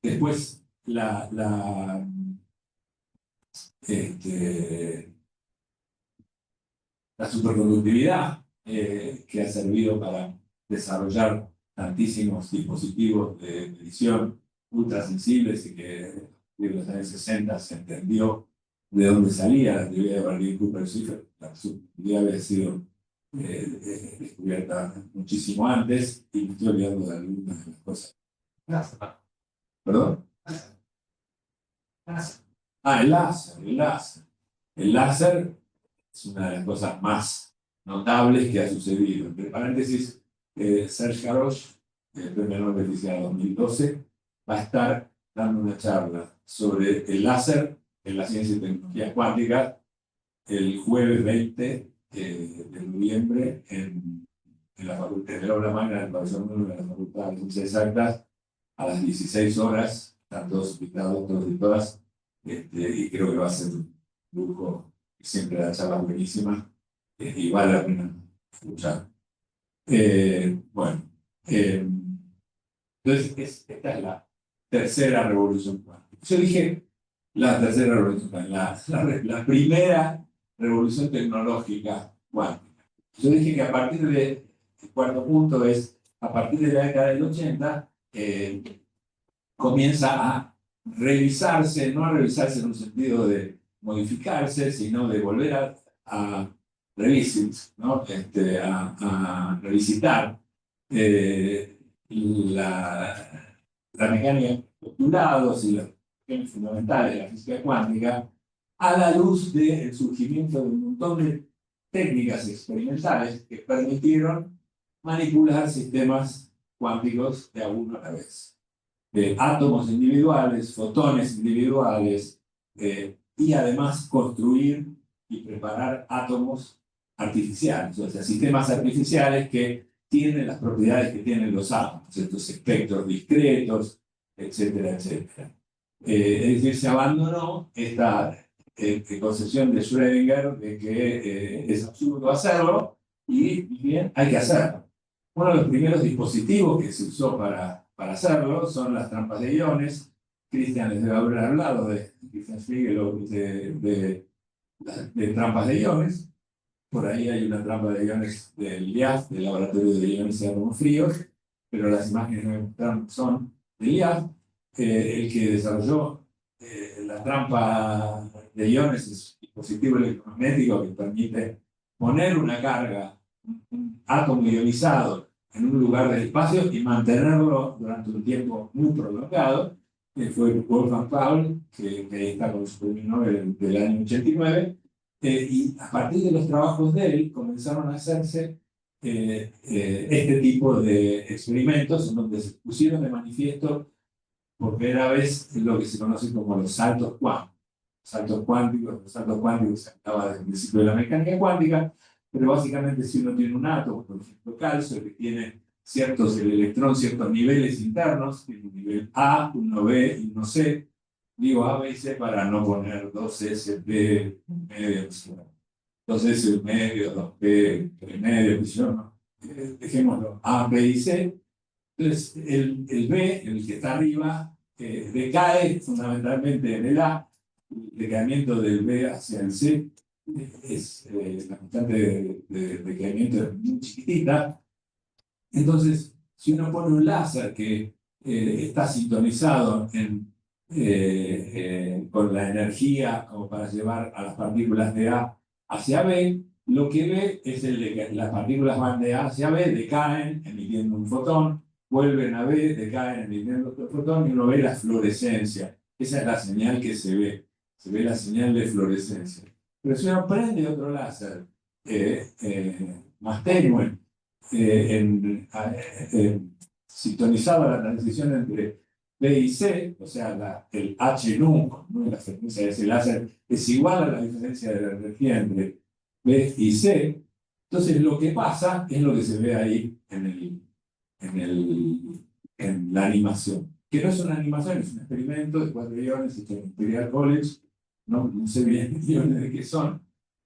Después, este, la superconductividad, que ha servido para desarrollar tantísimos dispositivos de medición ultrasensibles y que en los años 60 se entendió de dónde salía la teoría de Berlin-Cooper-Zipher. La superconductividad había sido descubierta muchísimo antes y me estoy olvidando de algunas de las cosas. ¿Perdón? Ah, el láser, el láser. El láser es una de las cosas más notables que ha sucedido. Entre paréntesis, Serge Haroche, el premio Nobel de Física 2012, va a estar dando una charla sobre el láser en la ciencia y tecnologías cuánticas el jueves 20 de noviembre en la facultad de aula magna del pabellón 1 de la Facultad de Ciencias Exactas a las 16 horas. Están todos invitados, todos y todas, y creo que va a ser un lujo. Siempre la charla es buenísima, y vale la pena escuchar. Bueno, entonces esta es la tercera revolución cuántica. Yo dije la tercera revolución cuántica, la primera revolución tecnológica cuántica. Yo dije que a partir de, el cuarto punto es, a partir de la década del 80, comienza a revisarse, no a revisarse en un sentido de modificarse, sino de volver a revisit, ¿no? A revisitar la mecánica de postulados y las cuestiones fundamentales de la física cuántica a la luz del surgimiento de un montón de técnicas experimentales que permitieron manipular sistemas cuánticos de a uno a la vez. Átomos individuales, fotones individuales, y además construir y preparar átomos artificiales, o sea, sistemas artificiales que tienen las propiedades que tienen los átomos, estos espectros discretos, etcétera, etcétera. Es decir, se abandonó esta concepción de Schrödinger de que es absurdo hacerlo y bien, hay que hacerlo. Uno de los primeros dispositivos que se usó para hacerlo son las trampas de iones. Christian les debe haber hablado de Christian Spiegel de trampas de iones. Por ahí hay una trampa de iones del IAF, del Laboratorio de Iones y Átomos Fríos, pero las imágenes que me muestran son del IAF. El que desarrolló la trampa de iones es un dispositivo electromagnético que permite poner una carga, un átomo ionizado, en un lugar del espacio y mantenerlo durante un tiempo muy prolongado. Fue Wolfgang Paul, que está con su premio Nobel del año 89, y a partir de los trabajos de él comenzaron a hacerse este tipo de experimentos en donde se pusieron de manifiesto por primera vez lo que se conoce como los saltos cuánticos. Los saltos cuánticos se hablaba desde el principio de la mecánica cuántica, pero básicamente si uno tiene un átomo, por ejemplo calcio, que tiene el electrón, ciertos niveles internos, tiene un nivel A, uno B y uno C, digo A, B y C para no poner 2S, B, medio, 2S medio, 2B, 3 medio, no. Dejémoslo A, B y C. Entonces el B, el que está arriba, decae fundamentalmente en el A, el decaimiento del B hacia el C la constante de decaimiento es muy chiquitita. Entonces, si uno pone un láser que está sintonizado con la energía como para llevar a las partículas de A hacia B, lo que ve es el de que las partículas van de A hacia B, decaen emitiendo un fotón, vuelven a B, decaen emitiendo otro fotón y uno ve la fluorescencia. Esa es la señal que se ve la señal de fluorescencia. Pero si uno prende otro láser más tenue, sintonizaba la transición entre B y C, o sea, el H nunc, ¿no? La frecuencia de ese láser es igual a la diferencia de la energía entre B y C. Entonces lo que pasa es lo que se ve ahí en la animación, que no es una animación, es un experimento de 4 iones hecho en Imperial College, no sé bien iones de qué son,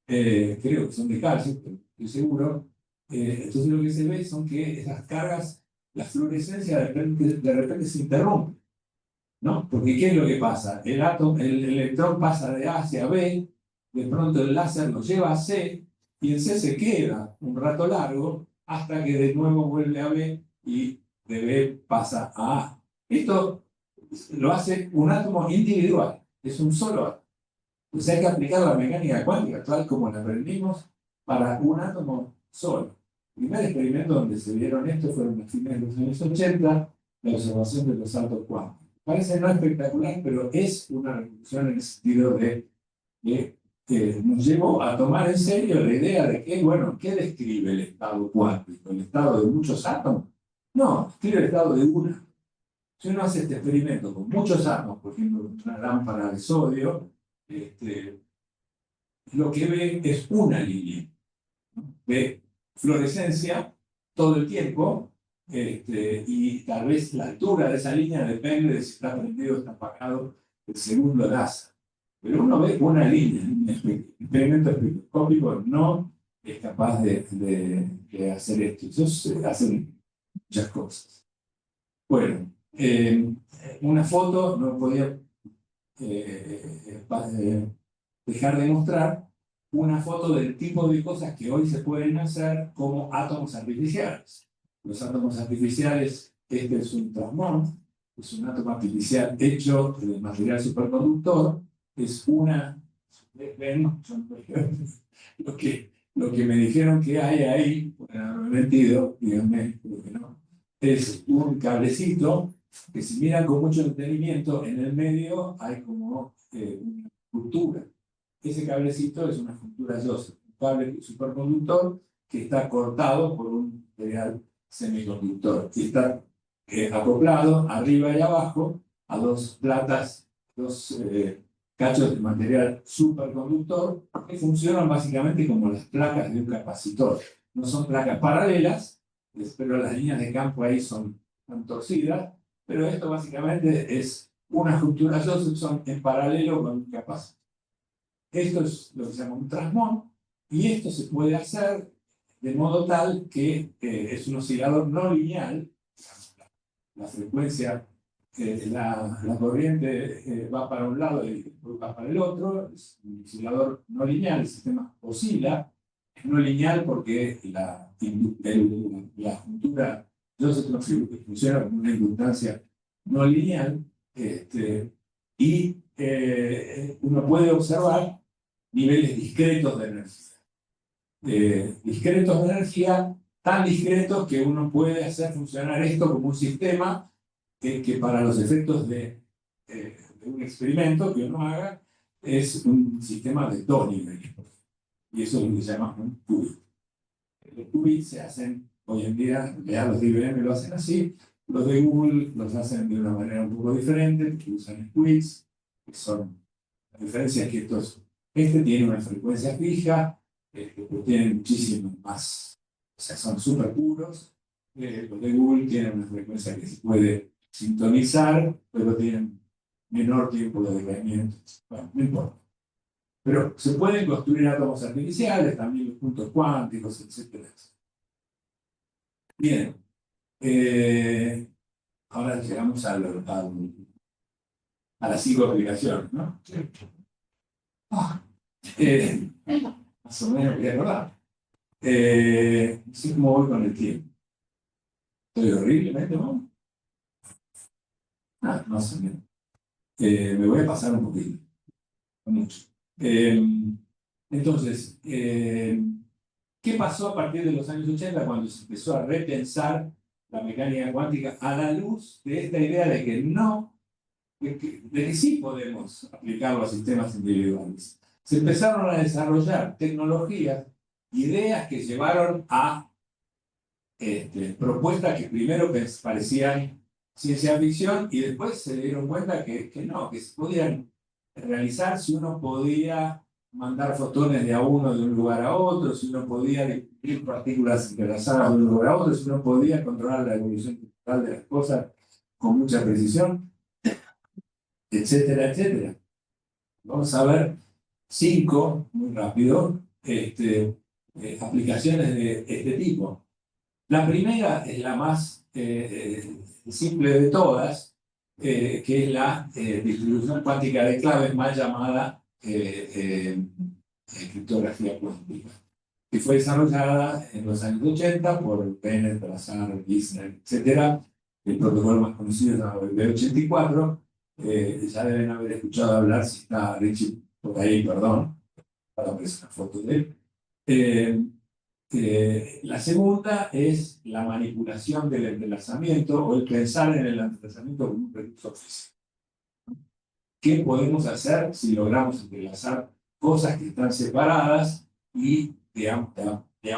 creo que son de calcio, pero estoy seguro. Entonces lo que se ve son que esas cargas, la fluorescencia de repente se interrumpe, ¿no? Porque ¿qué es lo que pasa? El electrón pasa de A hacia B, de pronto el láser lo lleva a C, y en C se queda un rato largo hasta que de nuevo vuelve a B y de B pasa a A. Esto lo hace un átomo individual, es un solo átomo. Entonces hay que aplicar la mecánica cuántica, tal como la aprendimos, para un átomo solo. El primer experimento donde se vieron esto fueron a fines de los años 80, la observación de los saltos cuánticos. Parece no espectacular, pero es una revolución en el sentido de que nos llevó a tomar en serio la idea de que, bueno, ¿qué describe el estado cuántico? ¿El estado de muchos átomos? No, describe el estado de una. Si uno hace este experimento con muchos átomos, por ejemplo, una lámpara de sodio, lo que ve es una línea, ¿no? Ve fluorescencia todo el tiempo, y tal vez la altura de esa línea depende de si está prendido o está apagado el segundo láser. Pero uno ve una línea, un experimento espectroscópico no es capaz de hacer esto. Ellos hacen muchas cosas. Bueno, una foto no podía dejar de mostrar una foto del tipo de cosas que hoy se pueden hacer como átomos artificiales. Los átomos artificiales, este es un plasmón, es un átomo artificial hecho de material superconductor, es una, ven, lo que me dijeron que hay ahí, bueno, no me he mentido, díganme, creo que no, es un cablecito que si miran con mucho detenimiento, en el medio hay como una estructura. Ese cablecito es una estructura Joseph, un cable superconductor que está cortado por un material semiconductor y está acoplado arriba y abajo a dos platas, dos cachos de material superconductor que funcionan básicamente como las placas de un capacitor. No son placas paralelas, pero las líneas de campo ahí son torcidas, pero esto básicamente es una estructura Josephson en paralelo con un capacitor. Esto es lo que se llama un transmón, y esto se puede hacer de modo tal que es un oscilador no lineal. La frecuencia, la corriente va para un lado y va para el otro, es un oscilador no lineal, el sistema oscila, es no lineal porque la juntura Josephson funciona como una inductancia no lineal, y uno puede observar niveles discretos de energía. Discretos de energía, tan discretos que uno puede hacer funcionar esto como un sistema que para los efectos de un experimento que uno haga es un sistema de 2 niveles. Y eso es lo que se llama un qubit. Los qubits se hacen hoy en día, ya los de IBM lo hacen así, los de Google los hacen de una manera un poco diferente, que usan qubits, que son, la diferencia es que este tiene una frecuencia fija, pues tienen muchísimo más, o sea, son súper puros. Los de Google tienen una frecuencia que se puede sintonizar, pero tienen menor tiempo de decaimiento. Bueno, no importa. Pero se pueden construir átomos artificiales, también los puntos cuánticos, etc. Bien, ahora llegamos a las 5 aplicaciones, ¿no? Más o menos, voy a acordar. No sé cómo voy con el tiempo. Estoy horriblemente mal. Más o menos. Me voy a pasar un poquito. No mucho. Entonces, ¿qué pasó a partir de los años 80 cuando se empezó a repensar la mecánica cuántica a la luz de esta idea de que no, de que sí podemos aplicarlo a sistemas individuales? Se empezaron a desarrollar tecnologías, ideas que llevaron a propuestas que primero parecían ciencia ficción y después se dieron cuenta que no, que se podían realizar si uno podía mandar fotones de a uno de un lugar a otro, si uno podía distribuir partículas entrelazadas de un lugar a otro, si uno podía controlar la evolución total de las cosas con mucha precisión, etcétera, etcétera. Vamos a ver 5, muy rápido, aplicaciones de este tipo. La primera es la más simple de todas, que es la distribución cuántica de claves, más llamada criptografía cuántica, que fue desarrollada en los años 80 por Bennett, Brazar, Gisner, etc. El protocolo más conocido es el B84. Ya deben haber escuchado hablar, si está Richie por ahí, perdón, para ver una foto de él. La segunda es la manipulación del entrelazamiento o el pensar en el entrelazamiento como un recurso físico. ¿Qué podemos hacer si logramos entrelazar cosas que están separadas y de a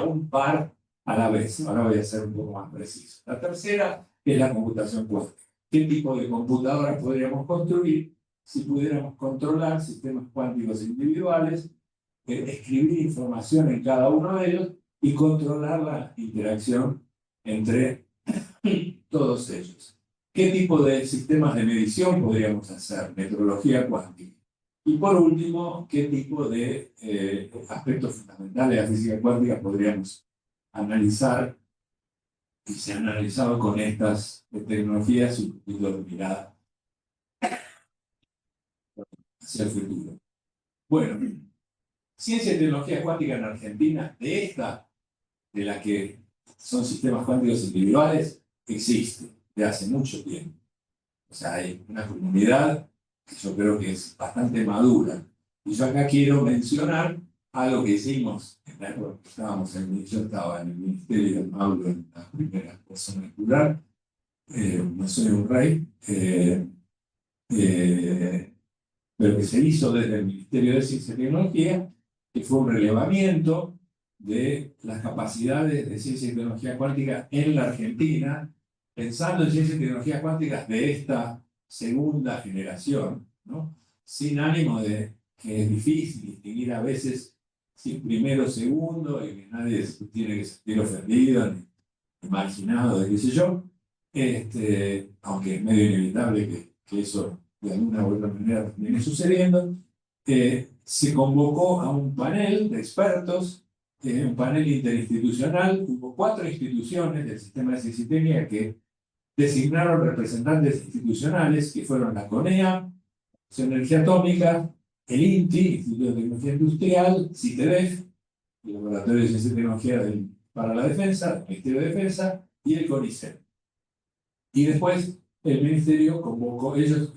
un par a la vez? Ahora voy a ser un poco más preciso. La tercera es la computación cuántica. ¿Qué tipo de computadoras podríamos construir si pudiéramos controlar sistemas cuánticos individuales, escribir información en cada uno de ellos y controlar la interacción entre todos ellos? ¿Qué tipo de sistemas de medición podríamos hacer? Metrología cuántica. Y por último, ¿qué tipo de aspectos fundamentales de la física cuántica podríamos analizar? Y se han analizado con estas tecnologías y mirada hacia el futuro. Bueno, ciencia y tecnología cuántica en Argentina, de la que son sistemas cuánticos individuales, existe de hace mucho tiempo. O sea, hay una comunidad que yo creo que es bastante madura. Y yo acá quiero mencionar algo que hicimos en la época que estábamos yo estaba en el Ministerio de Mauro, en la primera persona escolar, no soy un rey, pero que se hizo desde el Ministerio de Ciencia y Tecnología, que fue un relevamiento de las capacidades de ciencia y tecnología cuántica en la Argentina, pensando en ciencia y tecnología cuántica de esta segunda generación, ¿no? Sin ánimo de que es difícil distinguir a veces si primero o segundo, y que nadie tiene que sentir ofendido ni marginado de qué sé yo, aunque es medio inevitable que eso de alguna u otra manera viene sucediendo. Se convocó a un panel de expertos, un panel interinstitucional. Hubo 4 instituciones del sistema de ciencia y técnica que designaron representantes institucionales, que fueron la CONEA, la Energía Atómica, el INTI, Instituto de Tecnología Industrial, CITEDEF, el Laboratorio de Ciencia y Tecnología para la Defensa, el Ministerio de Defensa, y el CONICET. Y después el ministerio convocó, estas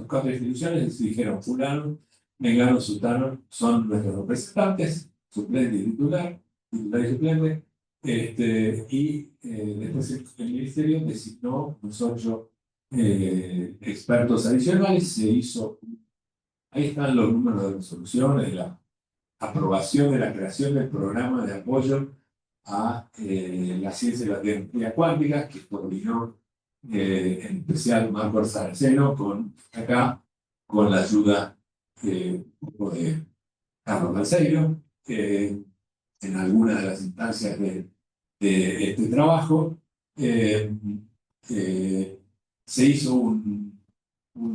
4 instituciones, dijeron: fulano, mengano, sultano son nuestros representantes, suplente y titular y suplente. Después el ministerio designó los 8 expertos adicionales. Se hizo, ahí están los números de resoluciones, la aprobación de la creación del programa de apoyo a la ciencia y la tecnología cuántica, que coordinó en especial Marco Saraceno, con la ayuda de Carlos Balseiro, en algunas de las instancias de este trabajo. Se hizo un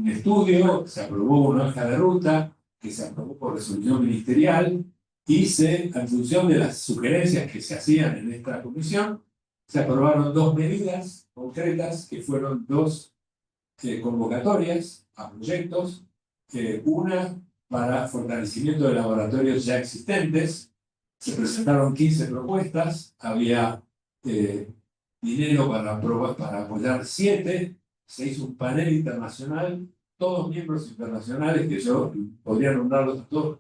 estudio, se aprobó una hoja de ruta, que se aprobó por resolución ministerial, y en función de las sugerencias que se hacían en esta comisión, se aprobaron 2 medidas concretas, que fueron 2 convocatorias a proyectos. Una para fortalecimiento de laboratorios ya existentes. Se presentaron 15 propuestas, había dinero para apoyar 7, se hizo un panel internacional, todos miembros internacionales, que yo podría nombrarlos a todos,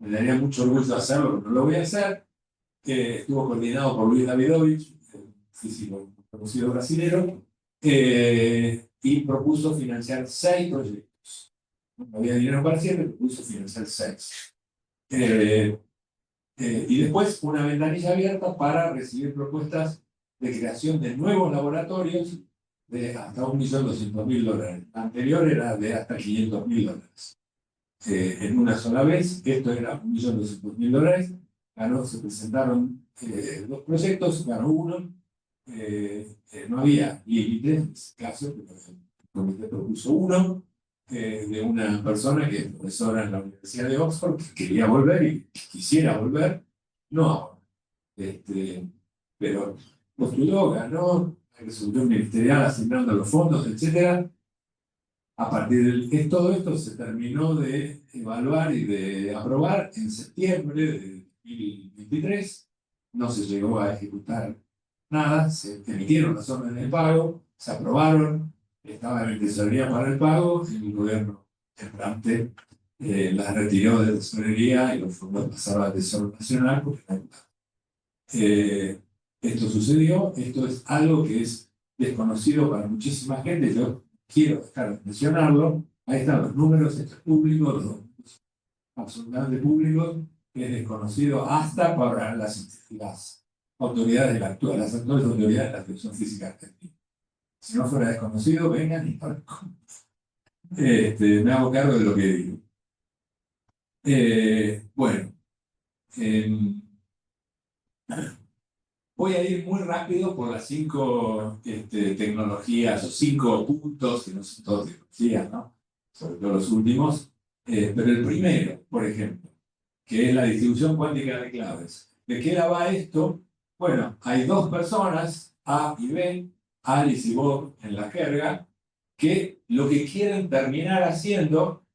me daría mucho orgullo hacerlo, pero no lo voy a hacer. Estuvo coordinado por Luis Davidovich, físico conocido brasilero, y propuso financiar 6 proyectos. No había dinero para 7, propuso financiar 6. Y después una ventanilla abierta para recibir propuestas de creación de nuevos laboratorios de hasta $1.200.000. La anterior era de hasta $500.000. En una sola vez, esto era $1.200.000. Se presentaron 2 proyectos, ganó uno. No había límite en ese caso, pero el comité propuso uno de una persona que es profesora en la Universidad de Oxford, que quería volver y quisiera volver, no ahora. Pero postuló, ganó, resultó ministerial asignando los fondos, etc. A partir de todo esto se terminó de evaluar y de aprobar en septiembre de 2023. No se llegó a ejecutar nada, se emitieron las órdenes de pago, se aprobaron, estaban en tesorería para el pago, y el gobierno entrante las retiró de tesorería y los fondos pasaron al Tesoro Nacional porque no hay plata. Esto sucedió, esto es algo que es desconocido para muchísima gente. Yo quiero dejar de mencionarlo. Ahí están los números, esto es público, los números absolutamente públicos, que es desconocido hasta para las autoridades de la actual, las actuales autoridades de la Dirección Física Argentina. Si no fuera desconocido, vengan y me hago cargo de lo que digo. Bueno, voy a ir muy rápido por las 5 tecnologías o 5 puntos, que no son todas tecnologías, ¿no? Sobre todo los últimos. Pero el primero, por ejemplo, que es la distribución cuántica de claves. ¿De qué la va esto? Bueno, hay 2 personas, A y B, Alice y Bob en la jerga, que lo que quieren terminar haciendo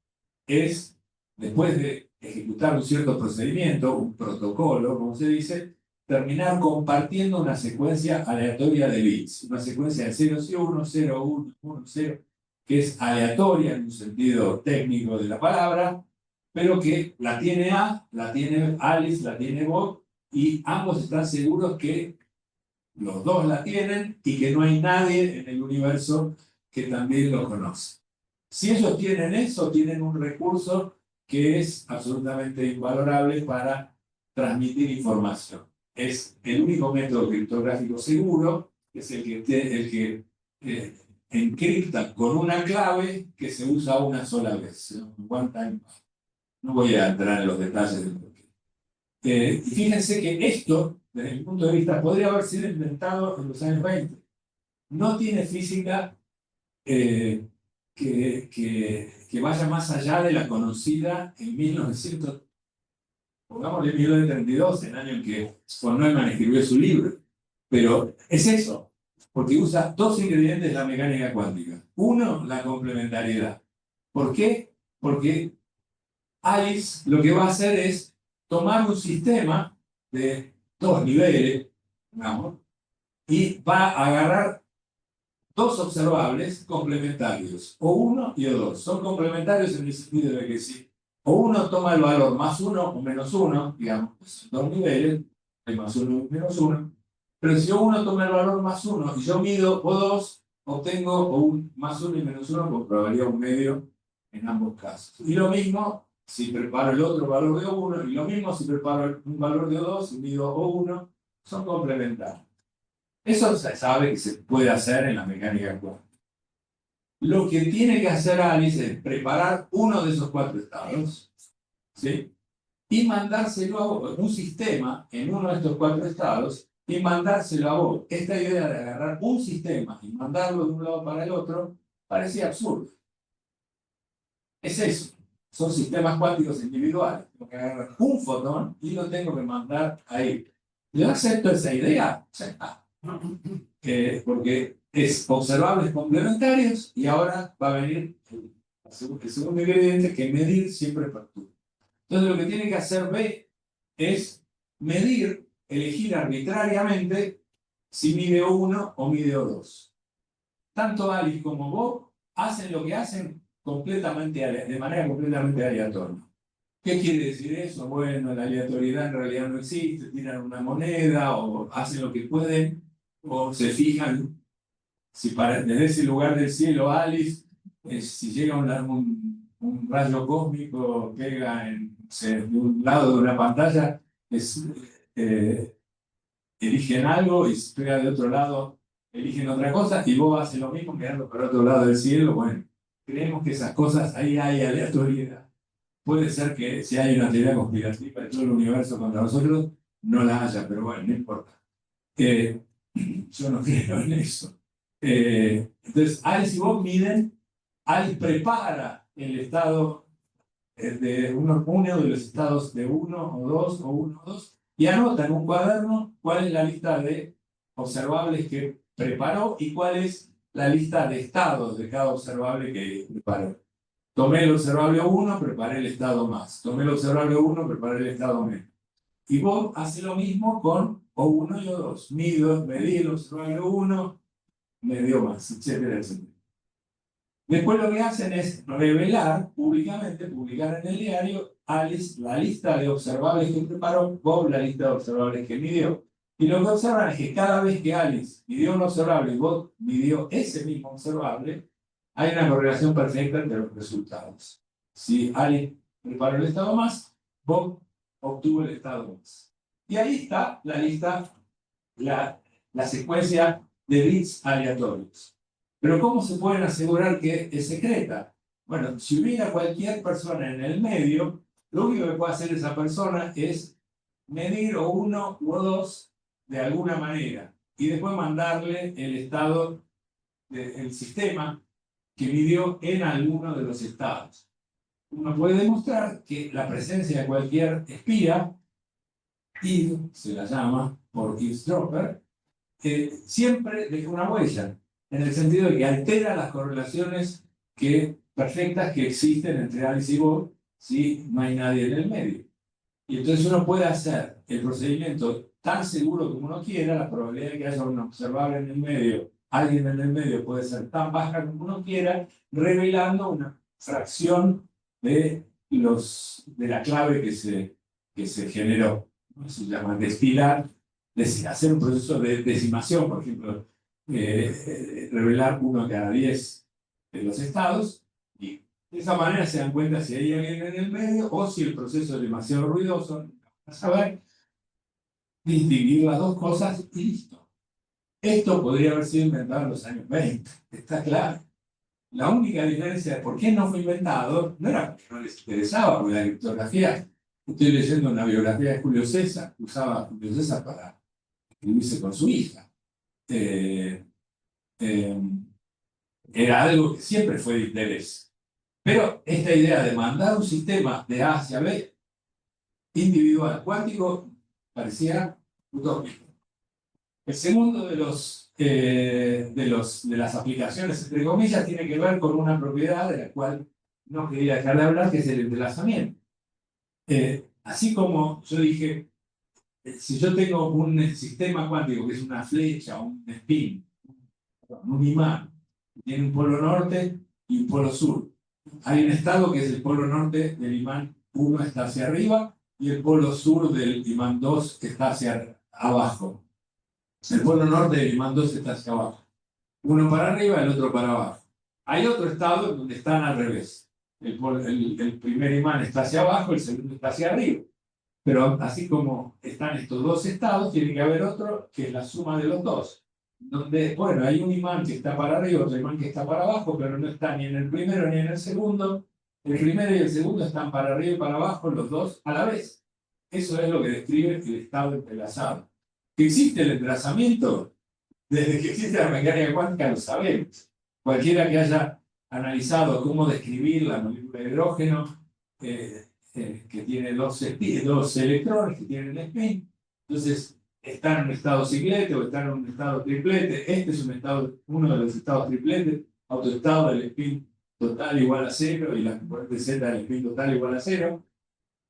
es, después de ejecutar un cierto procedimiento, un protocolo, como se dice, terminar compartiendo una secuencia aleatoria de bits, una secuencia de 0 y 1, 0, 1, 1, 0, que es aleatoria en un sentido técnico de la palabra, pero que la tiene A, la tiene Alice, la tiene Bob, y ambos están seguros que los 2 la tienen y que no hay nadie en el universo que también lo conoce. Si ellos tienen eso, tienen un recurso que es absolutamente invalorable para transmitir información. Es el único método criptográfico seguro, que es el que encripta con una clave que se usa una sola vez. One time. No voy a entrar en los detalles del porqué. Y fíjense que esto, desde mi punto de vista, podría haber sido inventado en los años 20. No tiene física que vaya más allá de la conocida en 1900, pongámosle 1932, el año en que von Neumann escribió su libro. Pero es eso, porque usa 2 ingredientes de la mecánica cuántica. Uno, la complementariedad. ¿Por qué? Porque Alice lo que va a hacer es tomar un sistema de 2 niveles, digamos, y va a agarrar 2 observables complementarios, o 1 y o 2. Son complementarios en el sentido de que si o uno toma el valor más 1 o menos 1, digamos, pues 2 niveles, hay más 1 y menos 1, pero si uno toma el valor más 1 y yo mido O2, obtengo o un más 1 y menos 1 con probabilidad 1/2 en ambos casos. Y lo mismo si preparo el otro valor de O1, y lo mismo si preparo un valor de O2 y mido O1, son complementarios. Eso se sabe que se puede hacer en la mecánica cuántica. Lo que tiene que hacer Alice es preparar uno de esos 4 estados, ¿sí? Y mandárselo a vos, un sistema en uno de estos 4 estados, y mandárselo a vos. Esta idea de agarrar un sistema y mandarlo de un lado para el otro parecía absurdo. Es eso. Son sistemas cuánticos individuales. Tengo que agarrar un fotón y lo tengo que mandar ahí. Yo acepto esa idea. Porque es observables complementarios y ahora va a venir El segundo ingrediente es que medir siempre perturba. Entonces lo que tiene que hacer B es medir, elegir arbitrariamente si mide 1 o mide 2. Tanto Alice como Bob hacen lo que hacen de manera completamente aleatoria. ¿Qué quiere decir eso? Bueno, la aleatoriedad en realidad no existe, tiran una moneda o hacen lo que pueden o se fijan si desde ese lugar del cielo Alice, si llega un rayo cósmico, pega de un lado de una pantalla, eh, eligen algo y si pega de otro lado, eligen otra cosa y vos haces lo mismo quedando por otro lado del cielo. Bueno, creemos que esas cosas, ahí hay aleatoriedad. Puede ser que si hay una teoría conspirativa de todo el universo contra nosotros, no la haya, pero bueno, no importa. Yo no creo en eso. Entonces, Alice y Bob miden, Alice prepara el estado de uno de los estados de 1 o 2 o 1 o 2 y anota en un cuaderno cuál es la lista de observables que preparó y cuál es la lista de estados de cada observable que preparó. Tomé el observable 1, preparé el estado más. Tomé el observable 1, preparé el estado menos. Y Bob hace lo mismo con O1 y O2. Medí el observable 1, me dio más, etcétera, etcétera. Después lo que hacen es revelar públicamente, publicar en el diario, Alice la lista de observables que preparó, Bob la lista de observables que midió. Y lo que observan es que cada vez que Alice midió un observable y Bob midió ese mismo observable, hay una correlación perfecta entre los resultados. Si Alice preparó el estado más, Bob obtuvo el estado más. Y ahí está la lista, la secuencia de bits aleatorios. Pero ¿cómo se pueden asegurar que es secreta? Bueno, si hubiera cualquier persona en el medio, lo único que puede hacer esa persona es medir o 1 o 2 de alguna manera y después mandarle el estado del sistema que midió en alguno de los estados. Uno puede demostrar que la presencia de cualquier espía, y se la llama por eavesdropper, siempre deja una huella, en el sentido de que altera las correlaciones perfectas que existen entre Alice y Bob si no hay nadie en el medio. Y entonces uno puede hacer el procedimiento tan seguro como uno quiera, la probabilidad de que haya un observable en el medio, alguien en el medio puede ser tan baja como uno quiera, revelando una fracción de la clave que se generó. Eso se llama destilar, hacer un proceso de decimación, por ejemplo, revelar 1 cada 10 de los estados, y de esa manera se dan cuenta si hay alguien en el medio o si el proceso es demasiado ruidoso. Para saber distinguir las dos cosas y listo. Esto podría haber sido inventado en los años 20, está claro. La única diferencia de por qué no fue inventado no era porque no les interesaba, porque la criptografía, estoy leyendo una biografía de Julio César, que usaba Julio César para escribirse con su hija. Era algo que siempre fue de interés. Pero esta idea de mandar un sistema de A hacia B individual cuántico parecía utópico. El segundo de las aplicaciones, entre comillas, tiene que ver con una propiedad de la cual no quería dejar de hablar, que es el entrelazamiento. Así como yo dije, si yo tengo un sistema cuántico que es una flecha, un spin, un imán, que tiene un polo norte y un polo sur. Hay un estado que es el polo norte del imán 1 está hacia arriba y el polo sur del imán 2 está hacia abajo. El polo norte del imán 2 está hacia abajo. Uno para arriba, el otro para abajo. Hay otro estado donde están al revés. El primer imán está hacia abajo, el segundo está hacia arriba. Pero así como están estos dos estados, tiene que haber otro que es la suma de los dos. Donde, bueno, hay un imán que está para arriba, otro imán que está para abajo, pero no está ni en el primero ni en el segundo. El primero y el segundo están para arriba y para abajo, los dos a la vez. Eso es lo que describe el estado entrelazado. ¿Que existe el entrelazamiento? Desde que existe la mecánica cuántica lo sabemos. Cualquiera que haya analizado cómo describir la molécula de hidrógeno, que tiene dos electrones, que tienen el spin, entonces están en un estado ciclete o están en un estado triplete. Este es uno de los estados tripletes, autoestado del spin total igual a 0 y la componente Z del spin total igual a 0.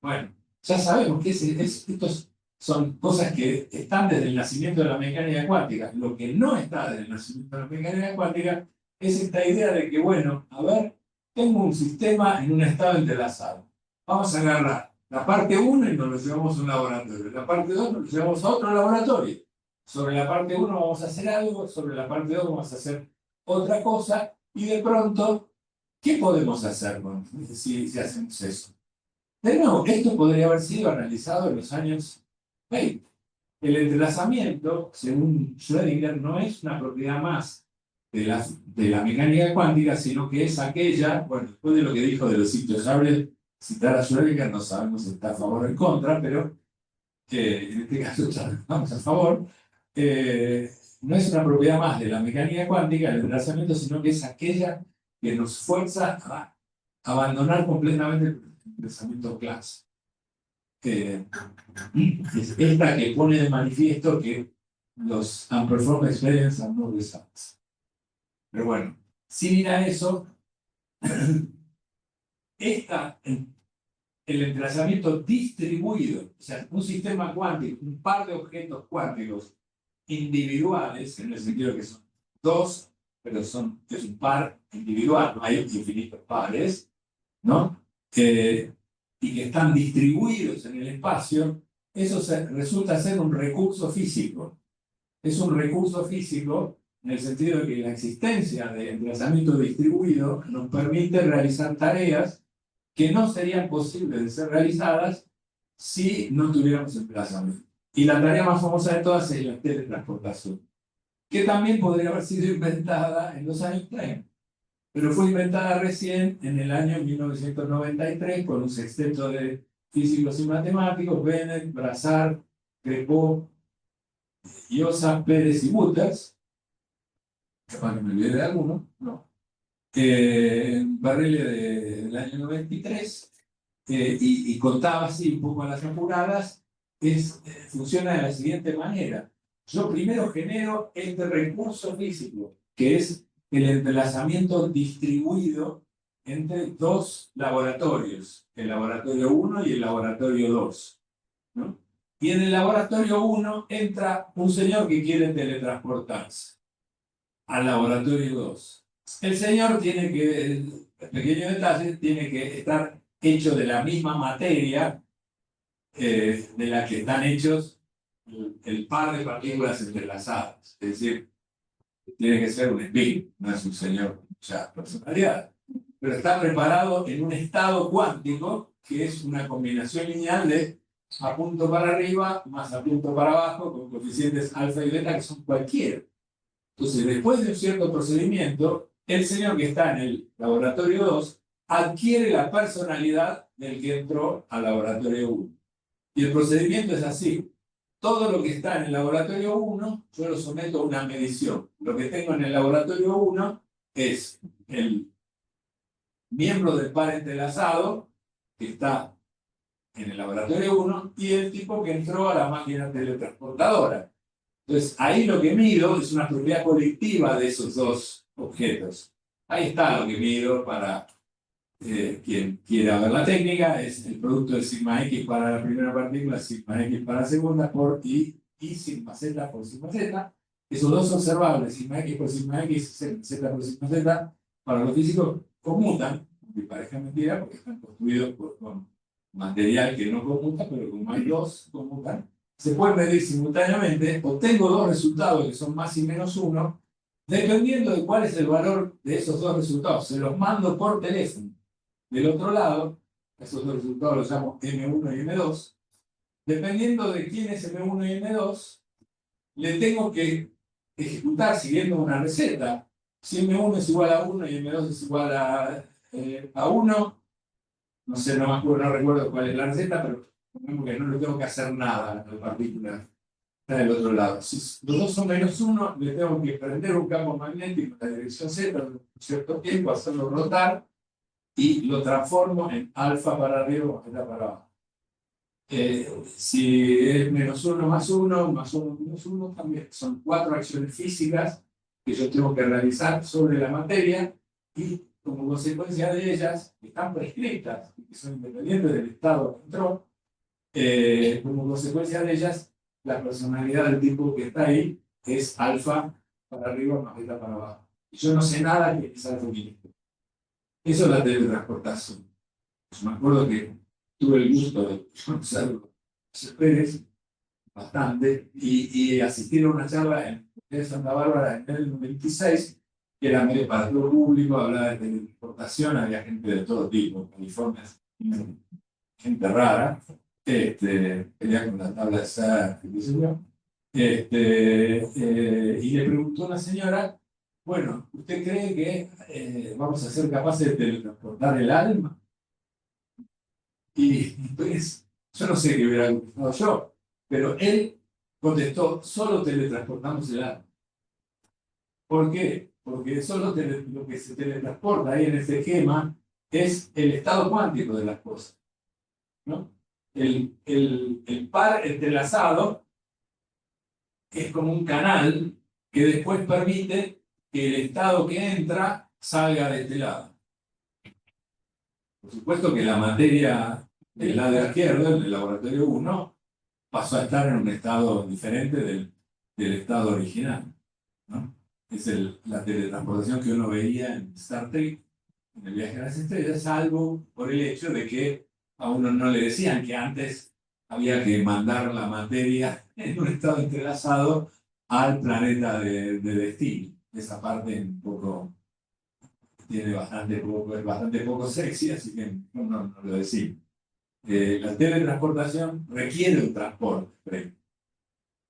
Bueno, ya sabemos que estos son cosas que están desde el nacimiento de la mecánica cuántica. Lo que no está desde el nacimiento de la mecánica cuántica es esta idea de que, bueno, a ver, tengo un sistema en un estado entrelazado. Vamos a agarrar la parte 1 y nos lo llevamos a un laboratorio. La parte 2 nos lo llevamos a otro laboratorio. Sobre la parte 1 vamos a hacer algo, sobre la parte 2 vamos a hacer otra cosa, y de pronto, ¿qué podemos hacer si hacemos eso? De nuevo, esto podría haber sido analizado en los años 20. El entrelazamiento, según Schrödinger, no es una propiedad más de la mecánica cuántica, sino que es aquella, bueno, después de lo que dijo de los sitios llaves, citar a Schrödinger, no sabemos si está a favor o en contra, pero en este caso estamos a favor. No es una propiedad más de la mecánica cuántica, el entrelazamiento, sino que es aquella que nos fuerza a abandonar completamente el pensamiento clásico. Es esta que pone de manifiesto que los unperformed experiments are no results. Pero bueno, sin ir a eso, el entrelazamiento distribuido, o sea, un sistema cuántico, un par de objetos cuánticos individuales, en el sentido que son dos, pero es un par individual, no hay infinitos pares, ¿no? Y que están distribuidos en el espacio, eso resulta ser un recurso físico. Es un recurso físico en el sentido de que la existencia de entrelazamiento distribuido nos permite realizar tareas que no serían posibles de ser realizadas si no tuviéramos entrelazamiento. Y la tarea más famosa de todas es la teletransportación, que también podría haber sido inventada en los años 30. Pero fue inventada recién en el año 1993 por un sexteto de físicos y matemáticos, Bennett, Brazard, Crepot, Llosa, Pérez y Butters. Capaz que me olvidé de alguno, no. Barrele del año 93, y contaba así un poco a las apuradas, funciona de la siguiente manera. Yo primero genero este recurso físico, que es el entrelazamiento distribuido entre dos laboratorios, el laboratorio 1 y el laboratorio 2, ¿no? Y en el laboratorio 1 entra un señor que quiere teletransportarse al laboratorio 2. El señor tiene que, pequeño detalle, tiene que estar hecho de la misma materia de la que están hechos el par de partículas entrelazadas. Es decir, tiene que ser un spin, no es un señor ya personalidad. Pero está preparado en un estado cuántico que es una combinación lineal de a punto para arriba más a punto para abajo con coeficientes alfa y beta que son cualquiera. Entonces, después de un cierto procedimiento, el señor que está en el laboratorio 2 adquiere la personalidad del que entró al laboratorio 1. Y el procedimiento es así. Todo lo que está en el laboratorio 1, yo lo someto a una medición. Lo que tengo en el laboratorio 1 es el miembro del par entrelazado, que está en el laboratorio 1, y el tipo que entró a la máquina teletransportadora. Entonces, ahí lo que mido es una propiedad colectiva de esos dos objetos. Ahí está lo que mido para quien quiera ver la técnica, es el producto de sigma x para la primera partícula, sigma x para la segunda, por y sigma z por sigma z. Esos dos observables, sigma x por sigma x, z por sigma z, para los físicos conmutan, aunque parezca mentira, porque están construidos con material que no conmuta, pero como hay dos conmutan, se pueden medir simultáneamente. Obtengo dos resultados que son más y menos 1, dependiendo de cuál es el valor de esos dos resultados. Se los mando por teléfono. Del otro lado, esos dos resultados los llamo M1 y M2. Dependiendo de quién es M1 y M2, le tengo que ejecutar siguiendo una receta. Si M1 es igual a 1 y M2 es igual a 1, no sé, no recuerdo cuál es la receta, pero supongo que no le tengo que hacer nada a la partícula. Está del otro lado. Si los dos son menos 1, le tengo que prender un campo magnético en la dirección Z en un cierto tiempo, hacerlo rotar, y lo transformo en alfa para arriba o beta para abajo. Si es menos 1 más 1, más 1 menos 1, también son 4 acciones físicas que yo tengo que realizar sobre la materia, y como consecuencia de ellas, que están prescritas, que son independientes del estado que entró, como consecuencia de ellas, la personalidad del tipo que está ahí es alfa para arriba más beta para abajo. Y yo no sé nada que es alfa químico. Eso es la teletransportación. Pues me acuerdo que tuve el gusto de conocer a José Pérez bastante y asistir a una charla en Santa Bárbara en el 96, que era medio para todo público, hablaba de teletransportación, había gente de todo tipo, California, gente rara, venía con la tabla de SAR, qué sé yo. Y le preguntó a una señora, bueno, ¿usted cree que vamos a ser capaces de teletransportar el alma? Y pues, yo no sé qué hubiera gustado yo, pero él contestó, solo teletransportamos el alma. ¿Por qué? Porque lo que se teletransporta ahí en ese esquema es el estado cuántico de las cosas, ¿no? El par entrelazado es como un canal que después permite que el estado que entra salga de este lado. Por supuesto que la materia del lado izquierdo, en el laboratorio 1, pasó a estar en un estado diferente del estado original, ¿no? Es la teletransportación que uno veía en Star Trek, en el viaje a las estrellas, salvo por el hecho de que a uno no le decían que antes había que mandar la materia en un estado entrelazado al planeta de destino. Esa parte un poco tiene es bastante poco sexy, así que no lo decimos. La teletransportación requiere un transporte.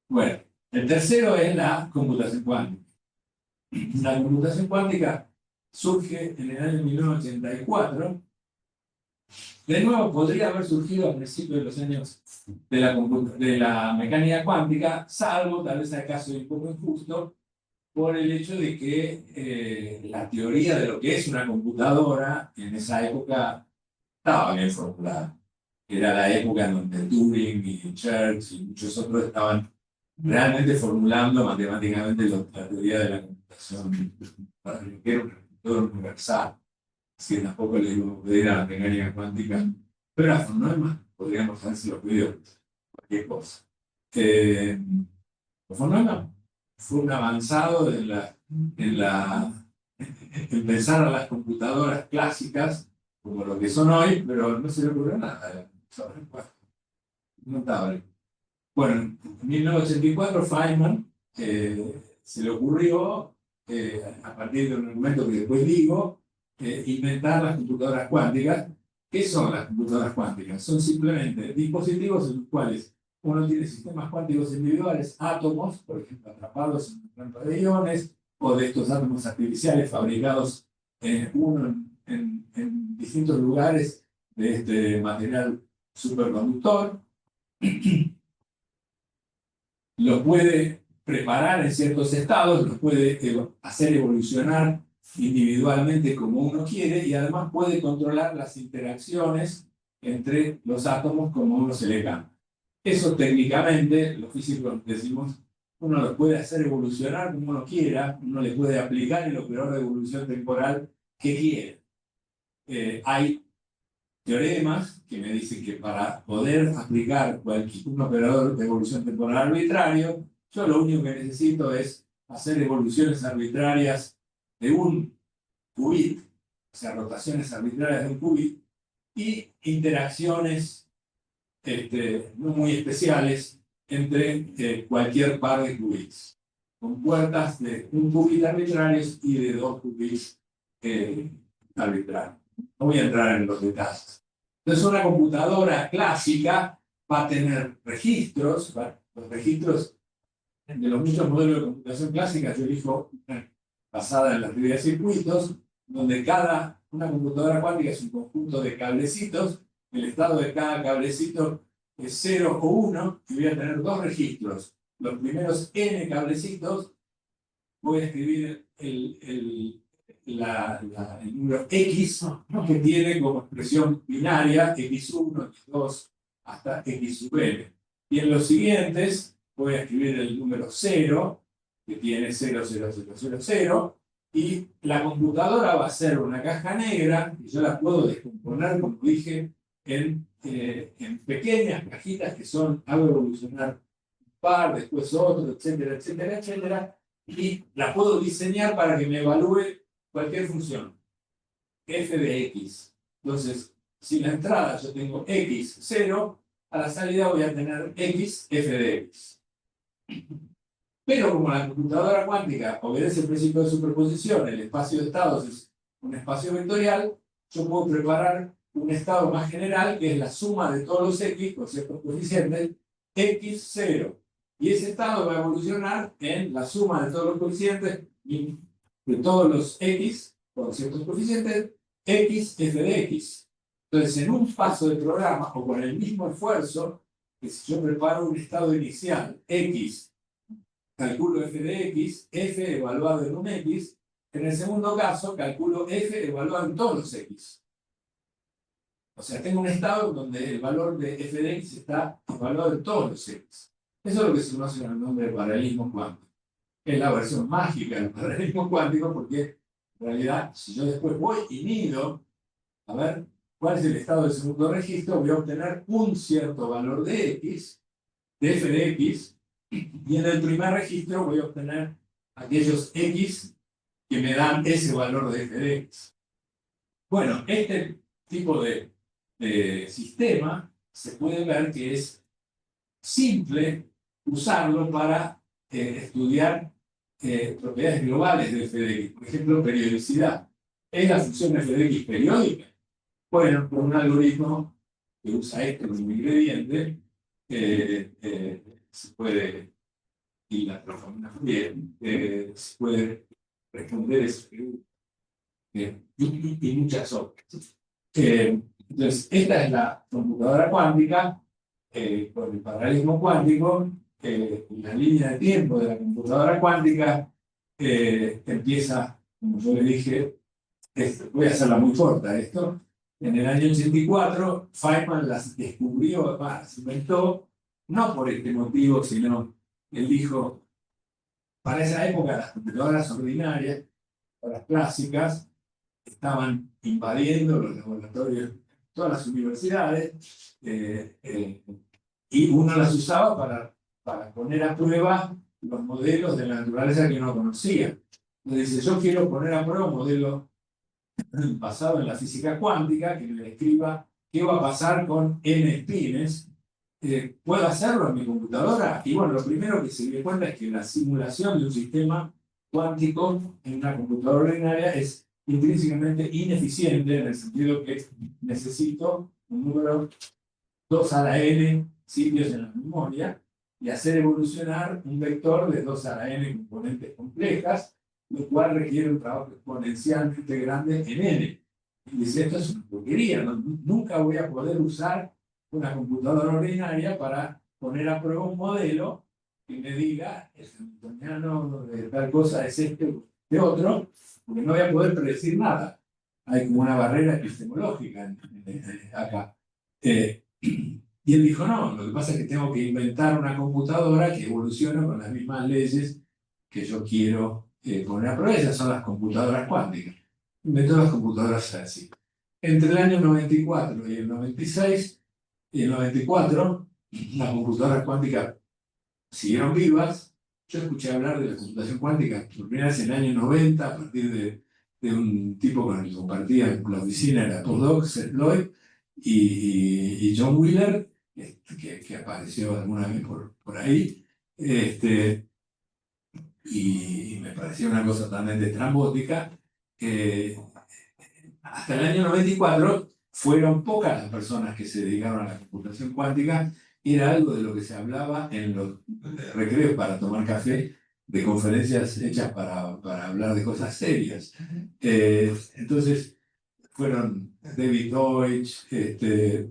Bueno, el tercero es la computación cuántica. La computación cuántica surge en el año 1984. De nuevo, podría haber surgido a principios de los años de la mecánica cuántica, salvo, tal vez acaso un poco injusto, por el hecho de que la teoría de lo que es una computadora en esa época estaba bien formulada. Era la época en donde Turing y Church y muchos otros estaban realmente formulando matemáticamente la teoría de la computación para lo que era un computador universal. Así que tampoco le digo a pedir a la mecánica cuántica, pero a von Neumann podríamos haber si lo pedido cualquier cosa. Von Neumann fue un avanzado en pensar a las computadoras clásicas como lo que son hoy, pero no se le ocurrió nada. Notable. Bueno, en 1984 Feynman se le ocurrió, a partir de un argumento que después digo, inventar las computadoras cuánticas. ¿Qué son las computadoras cuánticas? Son simplemente dispositivos en los cuales uno tiene sistemas cuánticos individuales, átomos, por ejemplo, atrapados en un campo de iones, o de estos átomos artificiales fabricados uno en distintos lugares de este material superconductor. Lo puede preparar en ciertos estados, lo puede hacer evolucionar individualmente como uno quiere y además puede controlar las interacciones entre los átomos como uno se le canta. Eso técnicamente, los físicos decimos, uno lo puede hacer evolucionar como uno quiera, uno le puede aplicar el operador de evolución temporal que quiera. Hay teoremas que me dicen que para poder aplicar un operador de evolución temporal arbitrario, yo lo único que necesito es hacer evoluciones arbitrarias de un qubit, o sea, rotaciones arbitrarias de un qubit, y interacciones no muy especiales entre cualquier par de qubits, con puertas de un qubit arbitrarios y de dos qubits arbitrarios. No voy a entrar en los detalles. Entonces, una computadora clásica va a tener registros, los registros de los muchos modelos de computación clásica, yo elijo basada en la teoría de circuitos, donde una computadora cuántica es un conjunto de cablecitos, el estado de cada cablecito es 0 o 1, y voy a tener dos registros. Los primeros n cablecitos, voy a escribir el número x, ¿no? Que tiene como expresión binaria x1, x2, hasta x sub n. Y en los siguientes voy a escribir el número 0, que tiene 0, 0, 0, 0, 0, Y la computadora va a ser una caja negra, y yo la puedo descomponer, como dije, en pequeñas cajitas que son, hago evolucionar un par, después otro, etcétera, etcétera, etcétera, y la puedo diseñar para que me evalúe cualquier función, f de x. Entonces, si la entrada yo tengo x, 0, a la salida voy a tener x, f de x. Pero como la computadora cuántica obedece el principio de superposición, el espacio de estados es un espacio vectorial, yo puedo preparar un estado más general que es la suma de todos los x con ciertos coeficientes, x0. Y ese estado va a evolucionar en la suma de todos los coeficientes de todos los x con ciertos coeficientes, x, f de x. Entonces, en un paso de programa o con el mismo esfuerzo, que si yo preparo un estado inicial, x, calculo f de x, f evaluado en un x. En el segundo caso, calculo f evaluado en todos los x. O sea, tengo un estado donde el valor de f de x está evaluado en todos los x. Eso es lo que se conoce con el nombre de paralelismo cuántico. Es la versión mágica del paralelismo cuántico porque, en realidad, si yo después voy y mido, a ver, cuál es el estado del segundo registro, voy a obtener un cierto valor de x, de f de x, y en el primer registro voy a obtener aquellos x que me dan ese valor de f de x. Bueno, este tipo de sistema se puede ver que es simple usarlo para estudiar propiedades globales de f de x. Por ejemplo, periodicidad. ¿Es la función f de x periódica? Bueno, por un algoritmo que usa esto como ingrediente, se puede, y la transforma bien, se puede responder esa pregunta. Y muchas otras. Entonces, esta es la computadora cuántica, con el paralelismo cuántico, la línea de tiempo de la computadora cuántica empieza, como yo le dije, voy a hacerla muy corta esto, en el año 84, Feynman las descubrió, las inventó, no por este motivo, sino él dijo, para esa época las computadoras ordinarias, las clásicas, estaban invadiendo los laboratorios, todas las universidades, y uno las usaba para poner a prueba los modelos de la naturaleza que uno conocía. Entonces dice, yo quiero poner a prueba un modelo basado en la física cuántica que me describa qué va a pasar con n espines. ¿Puedo hacerlo en mi computadora? Y bueno, lo primero que se dio cuenta es que la simulación de un sistema cuántico en una computadora ordinaria es intrínsecamente ineficiente en el sentido que necesito un número 2 a la n sitios en la memoria y hacer evolucionar un vector de 2 a la n componentes complejas, lo cual requiere un trabajo exponencialmente grande en n. Y dice, esto es una porquería, nunca voy a poder usar una computadora ordinaria para poner a prueba un modelo que me diga, el hamiltoniano de tal cosa es este o de otro, porque no voy a poder predecir nada. Hay como una barrera epistemológica acá. Y él dijo, no, lo que pasa es que tengo que inventar una computadora que evolucione con las mismas leyes que yo quiero poner a prueba. Esas son las computadoras cuánticas. Inventó las computadoras así. Entre el año 94 y el 96, y el 94, las computadoras cuánticas siguieron vivas. Yo escuché hablar de la computación cuántica por primera vez en el año 90, a partir de un tipo con el que compartía la oficina, era postdoc, Seth Lloyd, y John Wheeler, que apareció alguna vez por ahí, y me pareció una cosa totalmente estrambótica. Hasta el año 94 fueron pocas las personas que se dedicaron a la computación cuántica, era algo de lo que se hablaba en los recreos para tomar café, de conferencias hechas para hablar de cosas serias. Entonces, fueron David Deutsch,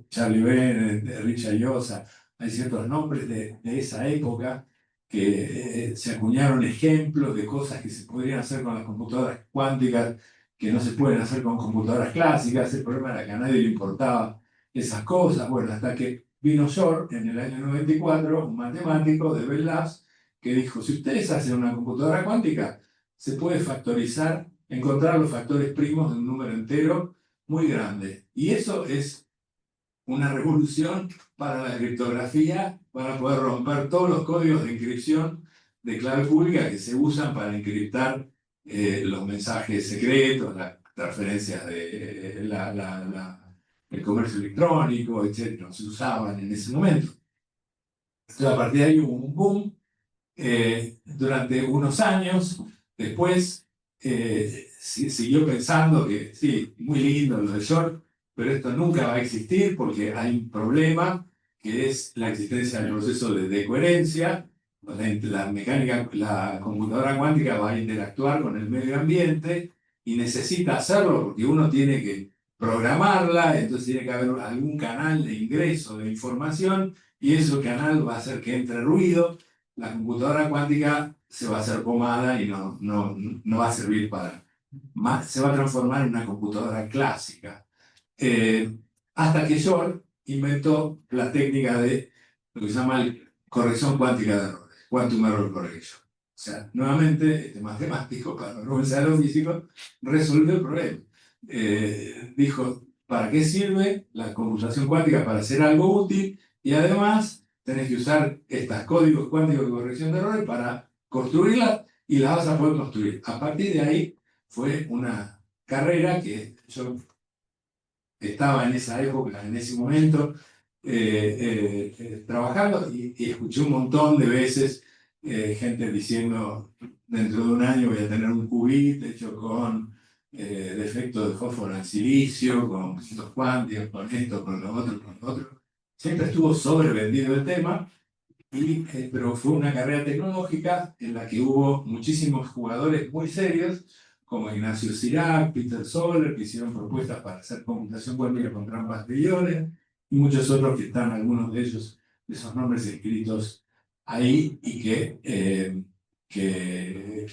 Charlie Bennett, Richard Llosa, hay ciertos nombres de esa época que se acuñaron ejemplos de cosas que se podrían hacer con las computadoras cuánticas que no se pueden hacer con computadoras clásicas. El problema era que a nadie le importaba esas cosas. Bueno, hasta que vino Shor en el año 94, un matemático de Bell Labs, que dijo, si ustedes hacen una computadora cuántica, se puede factorizar, encontrar los factores primos de un número entero muy grande. Y eso es una revolución para la criptografía, para poder romper todos los códigos de encripción de clave pública que se usan para encriptar los mensajes secretos, las transferencias de el comercio electrónico, etc. Se usaban en ese momento. Entonces, a partir de ahí hubo un boom. Durante unos años, después siguió pensando que sí, muy lindo lo de short, pero esto nunca va a existir porque hay un problema que es la existencia del proceso de decoherencia. La mecánica, la computadora cuántica va a interactuar con el medio ambiente y necesita hacerlo porque uno tiene que programarla, entonces tiene que haber algún canal de ingreso de información y ese canal va a hacer que entre ruido. La computadora cuántica se va a hacer pomada y no va a servir para más, se va a transformar en una computadora clásica. Hasta que Shor inventó la técnica de lo que se llama corrección cuántica de errores, quantum error correction. O sea, nuevamente, este matemático, para no comenzar a lo físico, resolvió el problema. Dijo, ¿para qué sirve la computación cuántica? Para hacer algo útil y además tenés que usar estos códigos cuánticos de corrección de errores para construirlas y las vas a poder construir. A partir de ahí fue una carrera que yo estaba en esa época, en ese momento, trabajando y escuché un montón de veces gente diciendo, dentro de un año voy a tener un qubit hecho con defecto de fósforo en silicio, con puntos cuánticos, con esto, con lo otro, con lo otro. Siempre estuvo sobrevendido el tema, pero fue una carrera tecnológica en la que hubo muchísimos jugadores muy serios, como Ignacio Cirac, Peter Soller, que hicieron propuestas para hacer computación cuántica con trampas de iones, y muchos otros que están, algunos de ellos, de esos nombres escritos ahí, y que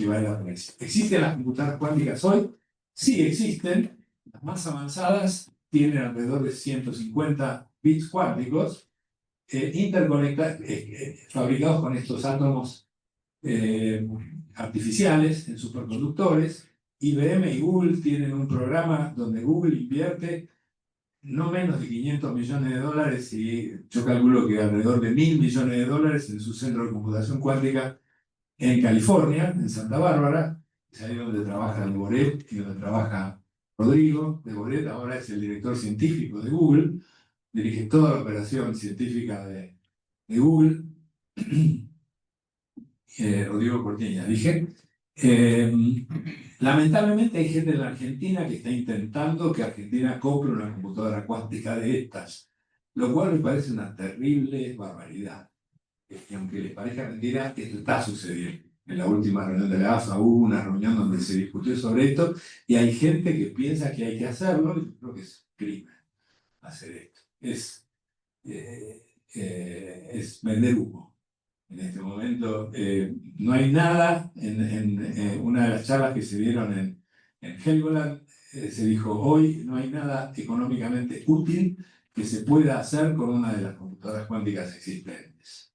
vale la pena. ¿Existen las computadoras cuánticas hoy? Sí, existen. Las más avanzadas tienen alrededor de 150 bits cuánticos, fabricados con estos átomos artificiales en superconductores. IBM y Google tienen un programa donde Google invierte no menos de 500 millones de dólares y yo calculo que alrededor de 1.000 millones de dólares en su centro de computación cuántica en California, en Santa Bárbara. Es ahí donde trabaja De Boret y donde trabaja Rodrigo. De Boret ahora es el director científico de Google, dirige toda la operación científica de Google. Rodrigo Cortiña, dije. Lamentablemente hay gente en la Argentina que está intentando que Argentina compre una computadora cuántica de estas, lo cual me parece una terrible barbaridad. Y aunque les parezca mentira, esto está sucediendo. En la última reunión de la AFA hubo una reunión donde se discutió sobre esto y hay gente que piensa que hay que hacerlo y yo creo que es crimen hacer esto. Es vender humo. En este momento no hay nada, en una de las charlas que se dieron en Helgoland, se dijo, hoy no hay nada económicamente útil que se pueda hacer con una de las computadoras cuánticas existentes.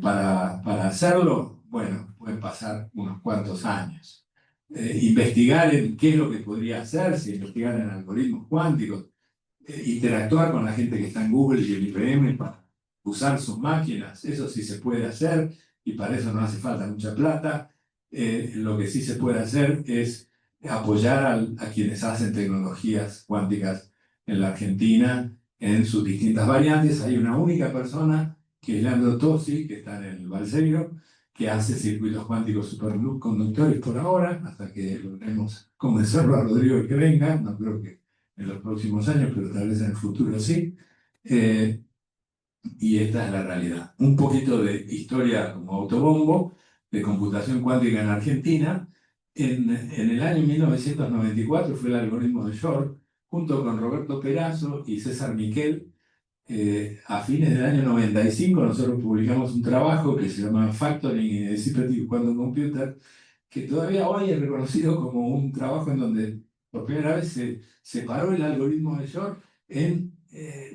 Para hacerlo, bueno, pueden pasar unos cuantos años. Investigar en qué es lo que podría hacerse, investigar en algoritmos cuánticos, interactuar con la gente que está en Google y en IBM para usar sus máquinas, eso sí se puede hacer y para eso no hace falta mucha plata. Lo que sí se puede hacer es apoyar a quienes hacen tecnologías cuánticas en la Argentina en sus distintas variantes. Hay una única persona, que es Leandro Tosi, que está en el Balseiro, que hace circuitos cuánticos superconductores por ahora, hasta que logremos convencerlo a Rodrigo de que venga. No creo que en los próximos años, pero tal vez en el futuro sí. Y esta es la realidad. Un poquito de historia como autobombo de computación cuántica en Argentina. En el año 1994 fue el algoritmo de Shor, junto con Roberto Perazo y César Miquel. A fines del año 95 nosotros publicamos un trabajo que se llama Factoring in a Deciphered Quantum Computer, que todavía hoy es reconocido como un trabajo en donde por primera vez se separó el algoritmo de Shor en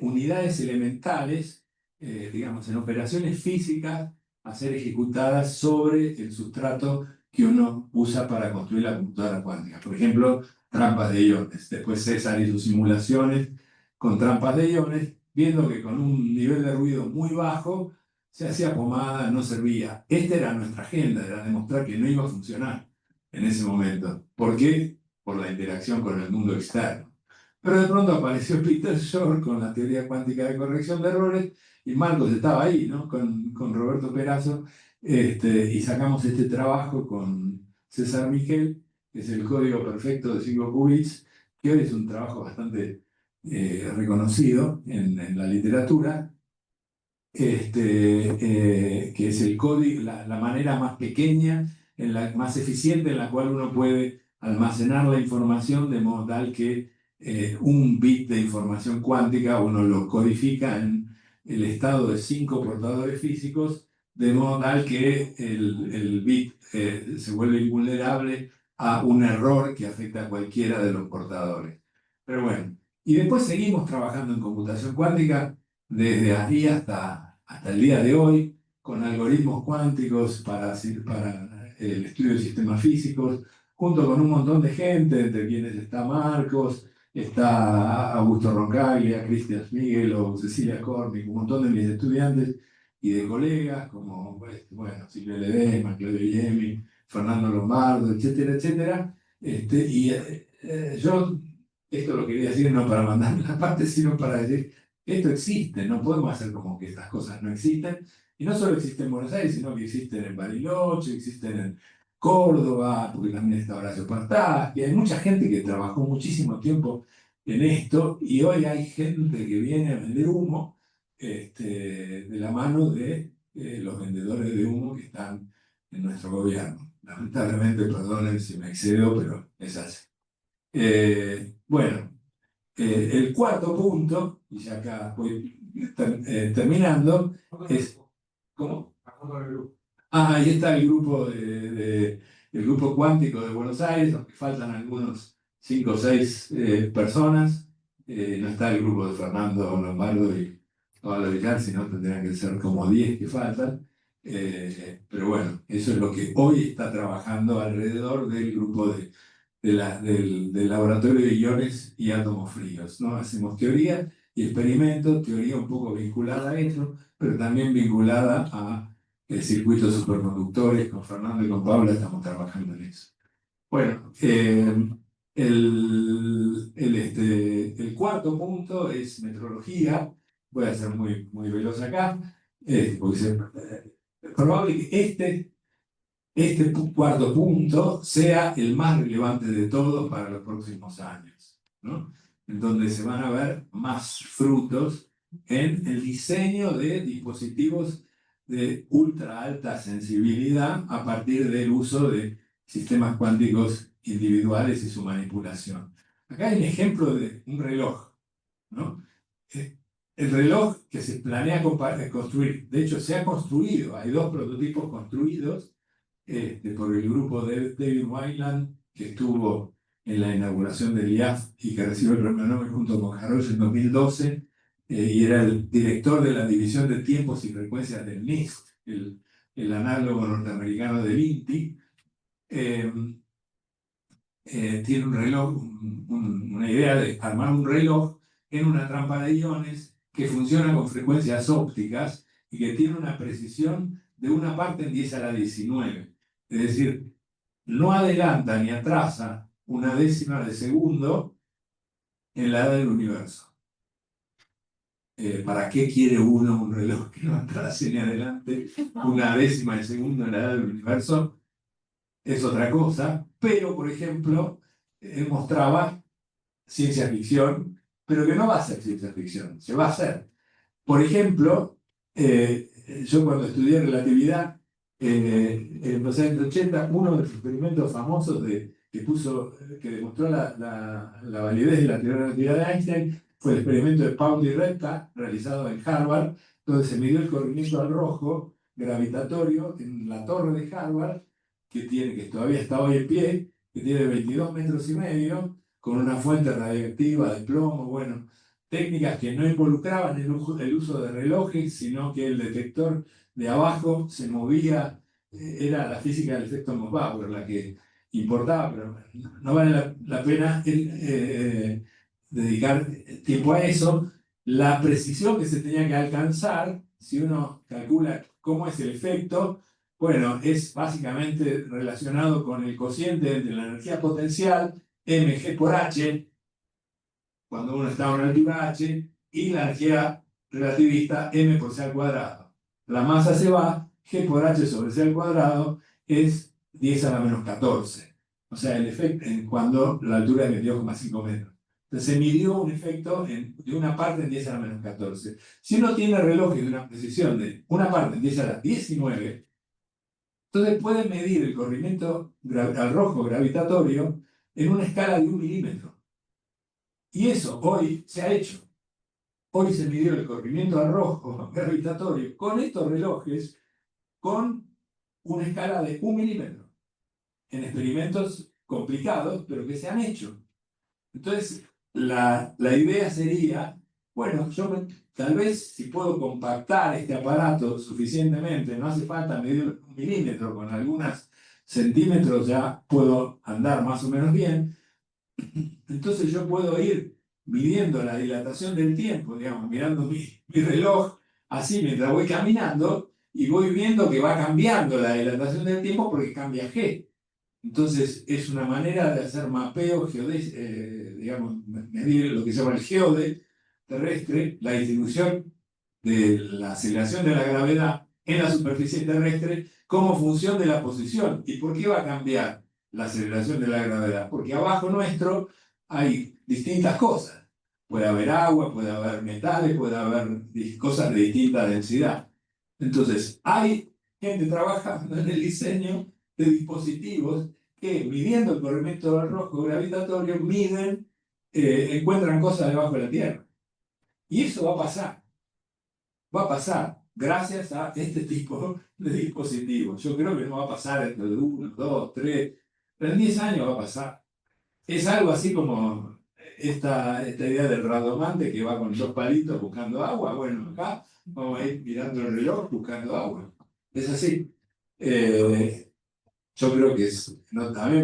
unidades elementales, digamos, en operaciones físicas a ser ejecutadas sobre el sustrato que uno usa para construir la computadora cuántica. Por ejemplo, trampas de iones. Después César hizo simulaciones con trampas de iones, viendo que con un nivel de ruido muy bajo se hacía pomada, no servía. Esta era nuestra agenda, era demostrar que no iba a funcionar en ese momento. ¿Por qué? Por la interacción con el mundo externo. Pero de pronto apareció Peter Shor con la teoría cuántica de corrección de errores y Marcos estaba ahí, ¿no? Con Roberto Perazo, y sacamos este trabajo con César Miguel, que es el código perfecto de 5 qubits, que hoy es un trabajo bastante reconocido en la literatura, que es el código, la manera más pequeña, más eficiente en la cual uno puede almacenar la información de modo tal que un bit de información cuántica uno lo codifica en el estado de 5 portadores físicos, de modo tal que el bit se vuelve invulnerable a un error que afecta a cualquiera de los portadores. Pero bueno, y después seguimos trabajando en computación cuántica desde ahí hasta el día de hoy, con algoritmos cuánticos para el estudio de sistemas físicos, junto con un montón de gente, entre quienes está Marcos, está Augusto Roncaglia, Cristian Miguel o Cecilia Cornick, un montón de mis estudiantes y de colegas, como bueno, Silvia Ledesma, Claudio Guillemi, Fernando Lombardo, etcétera, etcétera. Yo esto lo quería decir no para mandar la parte, sino para decir esto existe, no podemos hacer como que estas cosas no existen. Y no solo existen en Buenos Aires, sino que existen en Bariloche, existen en Córdoba, porque también está Horacio Partás, que hay mucha gente que trabajó muchísimo tiempo en esto, y hoy hay gente que viene a vender humo de la mano de los vendedores de humo que están en nuestro gobierno. Lamentablemente, perdonen si me excedo, pero es así. Bueno. El cuarto punto, y ya acá voy terminando, es... ¿Cómo? Ahí está el grupo, el grupo cuántico de Buenos Aires, aunque faltan algunos 5 o 6 personas. No está el grupo de Fernando Lombardo y Pablo Villar, sino tendrían que ser como 10 que faltan. Pero bueno, eso es lo que hoy está trabajando alrededor del grupo del laboratorio de iones y átomos fríos, ¿no? Hacemos teoría y experimentos, teoría un poco vinculada a eso, pero también vinculada a circuitos superconductores. Con Fernando y con Paula estamos trabajando en eso. Bueno, el cuarto punto es metrología. Voy a ser muy, muy veloz acá, porque es probable que este cuarto punto sea el más relevante de todos para los próximos años, ¿no? En donde se van a ver más frutos en el diseño de dispositivos de ultra alta sensibilidad a partir del uso de sistemas cuánticos individuales y su manipulación. Acá hay un ejemplo de un reloj, ¿no? El reloj que se planea construir, de hecho se ha construido, hay 2 prototipos construidos por el grupo de David Wineland, que estuvo en la inauguración del IAF y que recibió el premio Nobel junto con Harrod en 2012, y era el director de la división de tiempos y frecuencias del NIST, el análogo norteamericano del INTI. Tiene un reloj, una idea de armar un reloj en una trampa de iones que funciona con frecuencias ópticas y que tiene una precisión de 1 parte en 10 a la 19. Es decir, no adelanta ni atrasa 1/10 de segundo en la edad del universo. ¿Para qué quiere uno un reloj que no atrase ni adelante 1/10 de segundo en la edad del universo? Es otra cosa, pero por ejemplo, él mostraba ciencia ficción, pero que no va a ser ciencia ficción, se va a hacer. Por ejemplo, yo cuando estudié relatividad en los años 80, uno de los experimentos famosos que demostró la validez de la teoría de la relatividad de Einstein fue el experimento de Pound y Repka, realizado en Harvard, donde se midió el corrimiento al rojo gravitatorio en la torre de Harvard, que todavía está hoy en pie, que tiene 22 metros y medio, con una fuente radiactiva de plomo, bueno, técnicas que no involucraban el uso de relojes, sino que el detector de abajo se movía era la física del efecto Mös-Bauer la que importaba, pero no vale la pena dedicar tiempo a eso. La precisión que se tenía que alcanzar, si uno calcula cómo es el efecto, bueno, es básicamente relacionado con el cociente entre la energía potencial, mg por h, cuando uno está a una altura h, y la energía relativista, m por c al cuadrado. La masa se va, g por h sobre c al cuadrado es 10 a la menos 14. O sea, el efecto cuando la altura es 22,5 metros. Entonces se midió un efecto de una parte en 10 a la menos 14. Si uno tiene relojes de una precisión de una parte en 10 a la 19, entonces puede medir el corrimiento al rojo gravitatorio en una escala de 1 milímetro. Y eso hoy se ha hecho. Hoy se midió el corrimiento al rojo gravitatorio con estos relojes con una escala de 1 milímetro en experimentos complicados, pero que se han hecho. Entonces, la idea sería, bueno, tal vez si puedo compactar este aparato suficientemente, no hace falta medir 1 milímetro, con algunos centímetros ya puedo andar más o menos bien. Entonces yo puedo ir midiendo la dilatación del tiempo, digamos, mirando mi reloj así mientras voy caminando y voy viendo que va cambiando la dilatación del tiempo porque cambia G. Entonces es una manera de hacer mapeo, digamos, medir lo que se llama el geode terrestre, la distribución de la aceleración de la gravedad en la superficie terrestre como función de la posición. ¿Y por qué va a cambiar la aceleración de la gravedad? Porque abajo nuestro hay distintas cosas. Puede haber agua, puede haber metales, puede haber cosas de distinta densidad. Entonces, hay gente trabajando en el diseño de dispositivos que, midiendo el corrimiento del rojo gravitatorio, encuentran cosas debajo de la Tierra. Y eso va a pasar. Va a pasar gracias a este tipo de dispositivos. Yo creo que no va a pasar dentro de 1, 2, 3, pero en 10 años va a pasar. Es algo así como esta idea del radomante que va con 2 palitos buscando agua. Bueno, acá vamos a ir mirando el reloj buscando agua. Es así. Yo creo que a mí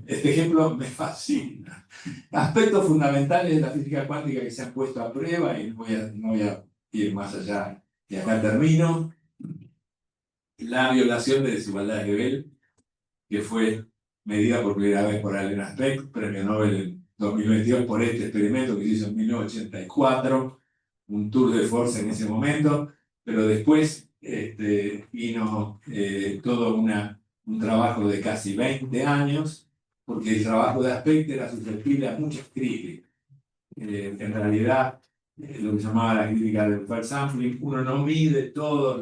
este ejemplo me fascina. Aspectos fundamentales de la física cuántica que se han puesto a prueba y no voy a ir más allá. Y acá termino. La violación de desigualdades de Bell, que fue medida por primera vez por Alan Aspect, premio Nobel en 2022 por este experimento que se hizo en 1984, un tour de force en ese momento, pero después vino todo un trabajo de casi 20 años, porque el trabajo de Aspect era susceptible a muchas críticas. En realidad, lo que llamaba la crítica del first sampling, uno no mide todos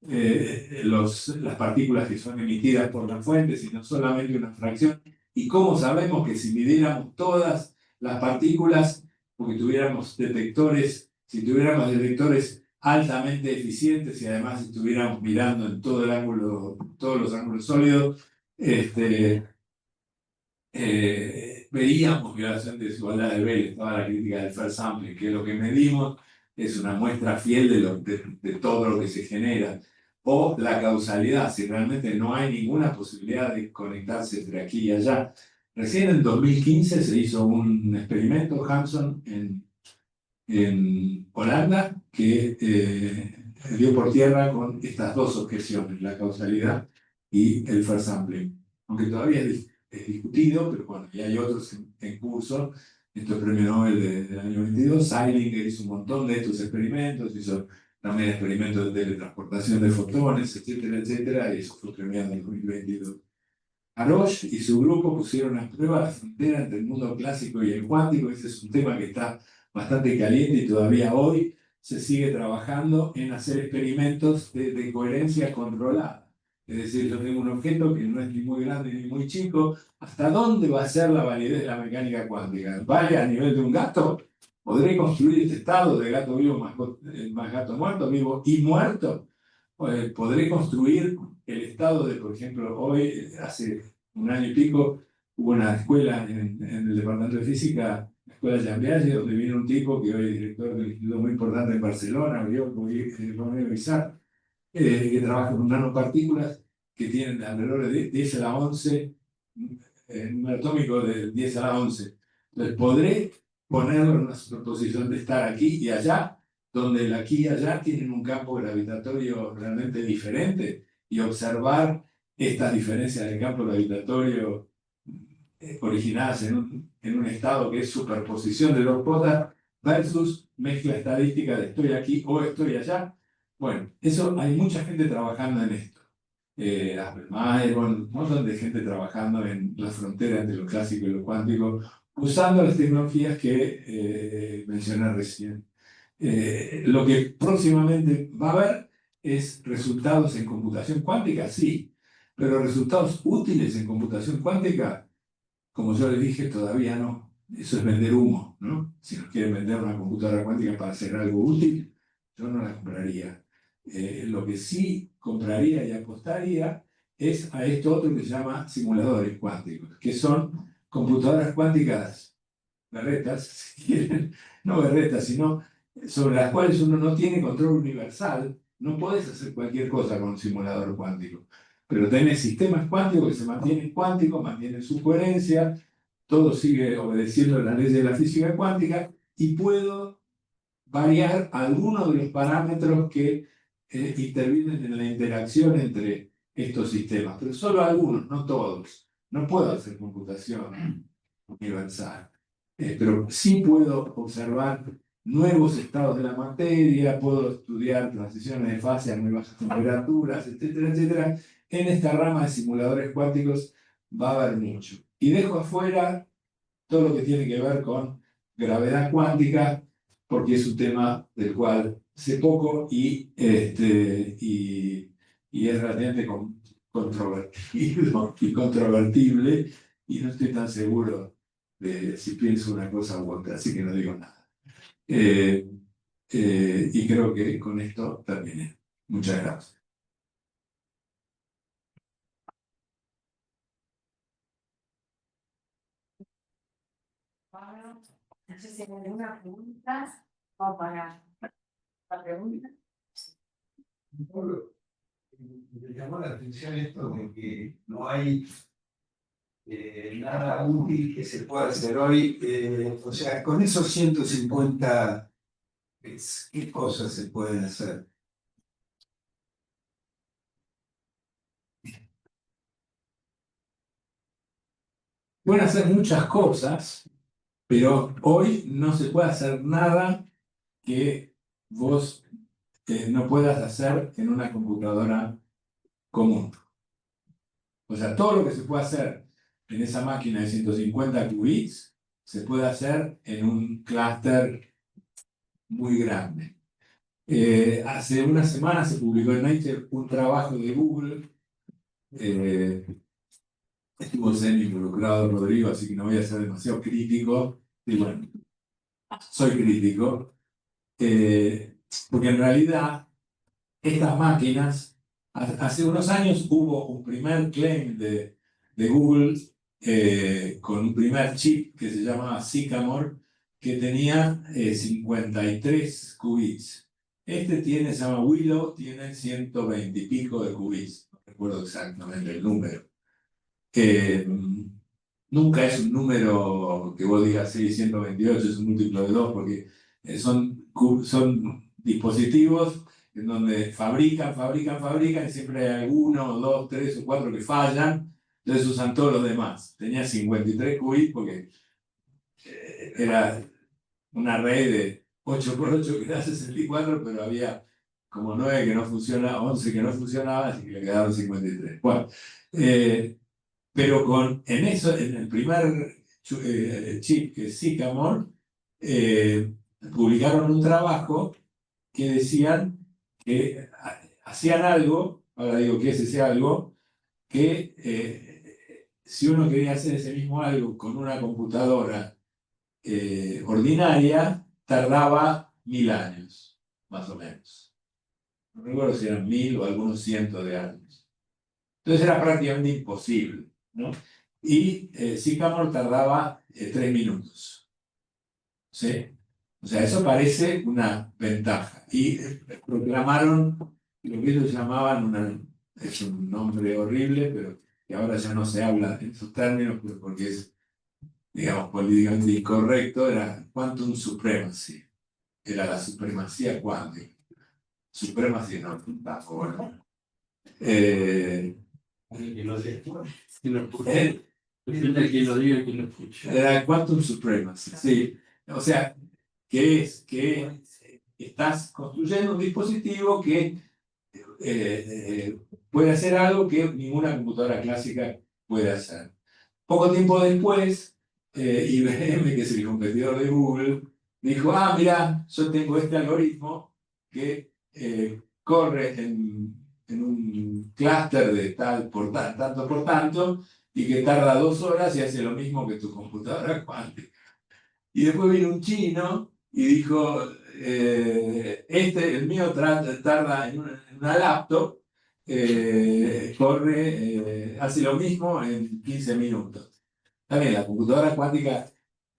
las partículas que son emitidas por la fuente, sino solamente una fracción. ¿Y cómo sabemos que si midiéramos todas las partículas, porque tuviéramos detectores, si tuviéramos detectores altamente eficientes y además estuviéramos mirando en todo el ángulo, todos los ángulos sólidos, veíamos violación de desigualdad de Bell, estaba la crítica del first sampling, que lo que medimos es una muestra fiel de todo lo que se genera, o la causalidad, si realmente no hay ninguna posibilidad de conectarse entre aquí y allá. Recién en 2015 se hizo un experimento, Hanson, en Holanda, que dio por tierra con estas dos objeciones, la causalidad y el first sampling. Aunque todavía es discutido, pero bueno, y hay otros en curso. Esto es premio Nobel del año 22. Seilinger hizo un montón de estos experimentos, hizo también experimentos de teletransportación de fotones, etcétera, etcétera, y eso fue premiado en 2022. Harosh y su grupo pusieron a prueba la frontera entre el mundo clásico y el cuántico. Ese es un tema que está bastante caliente y todavía hoy se sigue trabajando en hacer experimentos de coherencia controlada. Es decir, yo tengo un objeto que no es ni muy grande ni muy chico. ¿Hasta dónde va a ser la validez de la mecánica cuántica? ¿Vale a nivel de un gato? ¿Podré construir este estado de gato vivo más gato muerto, vivo y muerto? ¿Podré construir el estado de, por ejemplo, hoy, hace un año y pico, hubo una escuela en el departamento de física, la escuela Llambialle, donde vino un tipo que hoy es director de un instituto muy importante en Barcelona, Romeo Bizar, que trabaja con nanopartículas, que tienen alrededor de 10 a la 11, número atómico de 10 a la 11. Entonces, podré ponerlo en una superposición de estar aquí y allá, donde el aquí y allá tienen un campo gravitatorio realmente diferente, y observar estas diferencias del campo gravitatorio originadas en un estado que es superposición de dos cotas versus mezcla estadística de estoy aquí o estoy allá. Bueno, eso hay mucha gente trabajando en esto. Appelmeier, un montón de gente trabajando en la frontera entre lo clásico y lo cuántico, usando las tecnologías que mencioné recién. Lo que próximamente va a haber es resultados en computación cuántica, sí, pero resultados útiles en computación cuántica, como yo les dije, todavía no. Eso es vender humo, ¿no? Si nos quieren vender una computadora cuántica para hacer algo útil, yo no la compraría. Lo que sí compraría y apostaría es a esto otro que se llama simuladores cuánticos, que son computadoras cuánticas berretas, si quieren, no berretas, sino sobre las cuales uno no tiene control universal. No puedes hacer cualquier cosa con un simulador cuántico, pero tenés sistemas cuánticos que se mantienen cuánticos, mantienen su coherencia, todo sigue obedeciendo las leyes de la física cuántica, y puedo variar algunos de los parámetros que intervienen en la interacción entre estos sistemas, pero solo algunos, no todos. No puedo hacer computación universal, pero sí puedo observar nuevos estados de la materia, puedo estudiar transiciones de fase a muy bajas temperaturas, etcétera, etcétera. En esta rama de simuladores cuánticos va a haber mucho. Y dejo afuera todo lo que tiene que ver con gravedad cuántica, porque es un tema del cual sé poco y es relativamente controvertido y controvertible, y no estoy tan seguro de si pienso una cosa u otra, así que no digo nada. Y creo que con esto terminé. Muchas gracias. Pablo, no sé si hay alguna pregunta o para la pregunta. Me llamó la atención esto de que no hay nada útil que se pueda hacer hoy. O sea, con esos 150, ¿qué cosas se pueden hacer? Pueden hacer muchas cosas, pero hoy no se puede hacer nada que vos no puedas hacer en una computadora común. O sea, todo lo que se puede hacer en esa máquina de 150 qubits se puede hacer en un clúster muy grande. Hace una semana se publicó en Nature un trabajo de Google. Estuvo semi involucrado Rodrigo, así que no voy a ser demasiado crítico. Y bueno, soy crítico. Porque en realidad estas máquinas, hace unos años hubo un primer claim de Google con un primer chip que se llamaba Sycamore, que tenía 53 qubits. Este se llama Willow, tiene 120 y pico de qubits. No recuerdo exactamente el número. Nunca es un número que vos digas, sí, 128 es un múltiplo de 2, porque son dispositivos en donde fabrican, y siempre hay alguno, dos, tres o cuatro que fallan, entonces usan todos los demás. Tenía 53 qubits porque era un array de 8 por 8 que era 64, pero había como 9 que no funcionaban, 11 que no funcionaban, así que le quedaron 53. Bueno, pero en el primer chip, que es Sycamore, publicaron un trabajo que decían que hacían algo, ahora digo que es ese algo, que si uno quería hacer ese mismo algo con una computadora ordinaria, tardaba 1000 años, más o menos. No recuerdo si eran 1000 o algunos cientos de años. Entonces era prácticamente imposible, ¿no? Y Sycamore tardaba 3 minutos. ¿Sí? O sea, eso parece una ventaja. Y proclamaron lo que ellos llamaban es un nombre horrible, pero que ahora ya no se habla en esos términos, pero porque es, digamos, políticamente incorrecto, era quantum supremacy, era la supremacía cuántica. Supremacy no, tampoco, bueno. Depende de quién lo diga y quién lo escuche. Era quantum supremacy, sí. O sea, que es que estás construyendo un dispositivo que puede hacer algo que ninguna computadora clásica puede hacer. Poco tiempo después, IBM, que es el competidor de Google, dijo, ah, mira, yo tengo este algoritmo que corre en un clúster de tal por tanto por tanto, y que tarda 2 horas y hace lo mismo que tu computadora cuántica. Y después vino un chino y dijo, el mío tarda en una laptop, hace lo mismo en 15 minutos. También la computadora cuántica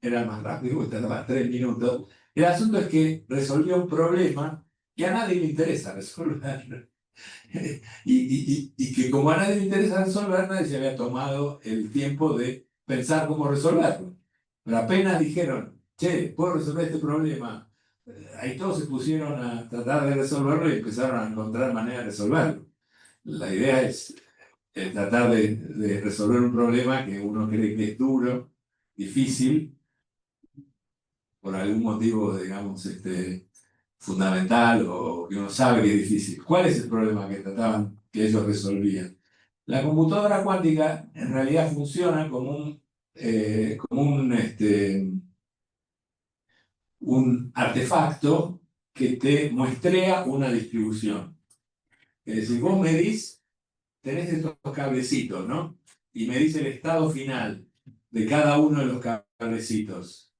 era más rápido, porque tardaba 3 minutos. El asunto es que resolvió un problema que a nadie le interesa resolver. Y que como a nadie le interesa resolver, nadie se había tomado el tiempo de pensar cómo resolverlo. Pero apenas dijeron, che, ¿puedo resolver este problema? Ahí todos se pusieron a tratar de resolverlo y empezaron a encontrar maneras de resolverlo. La idea es tratar de resolver un problema que uno cree que es duro, difícil, por algún motivo, digamos, fundamental o que uno sabe que es difícil. ¿Cuál es el problema que ellos resolvían? La computadora cuántica en realidad funciona como un artefacto que te muestrea una distribución. Es decir, vos medís, tenés estos cablecitos, ¿no? Y medís el estado final de cada uno de los cablecitos.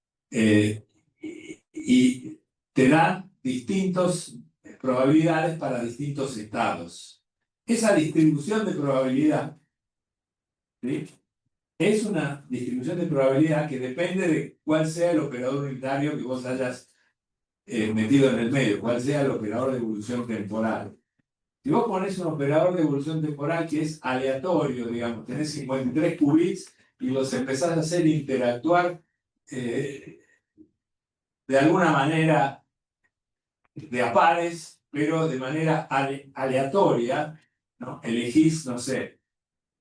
Y te dan distintas probabilidades para distintos estados. Esa distribución de probabilidad, ¿sí?, es una distribución de probabilidad que depende de cuál sea el operador unitario que vos hayas metido en el medio, cuál sea el operador de evolución temporal. Si vos pones un operador de evolución temporal que es aleatorio, digamos, tenés 53 qubits y los empezás a hacer interactuar de alguna manera de a pares, pero de manera aleatoria, ¿no? Elegís, no sé,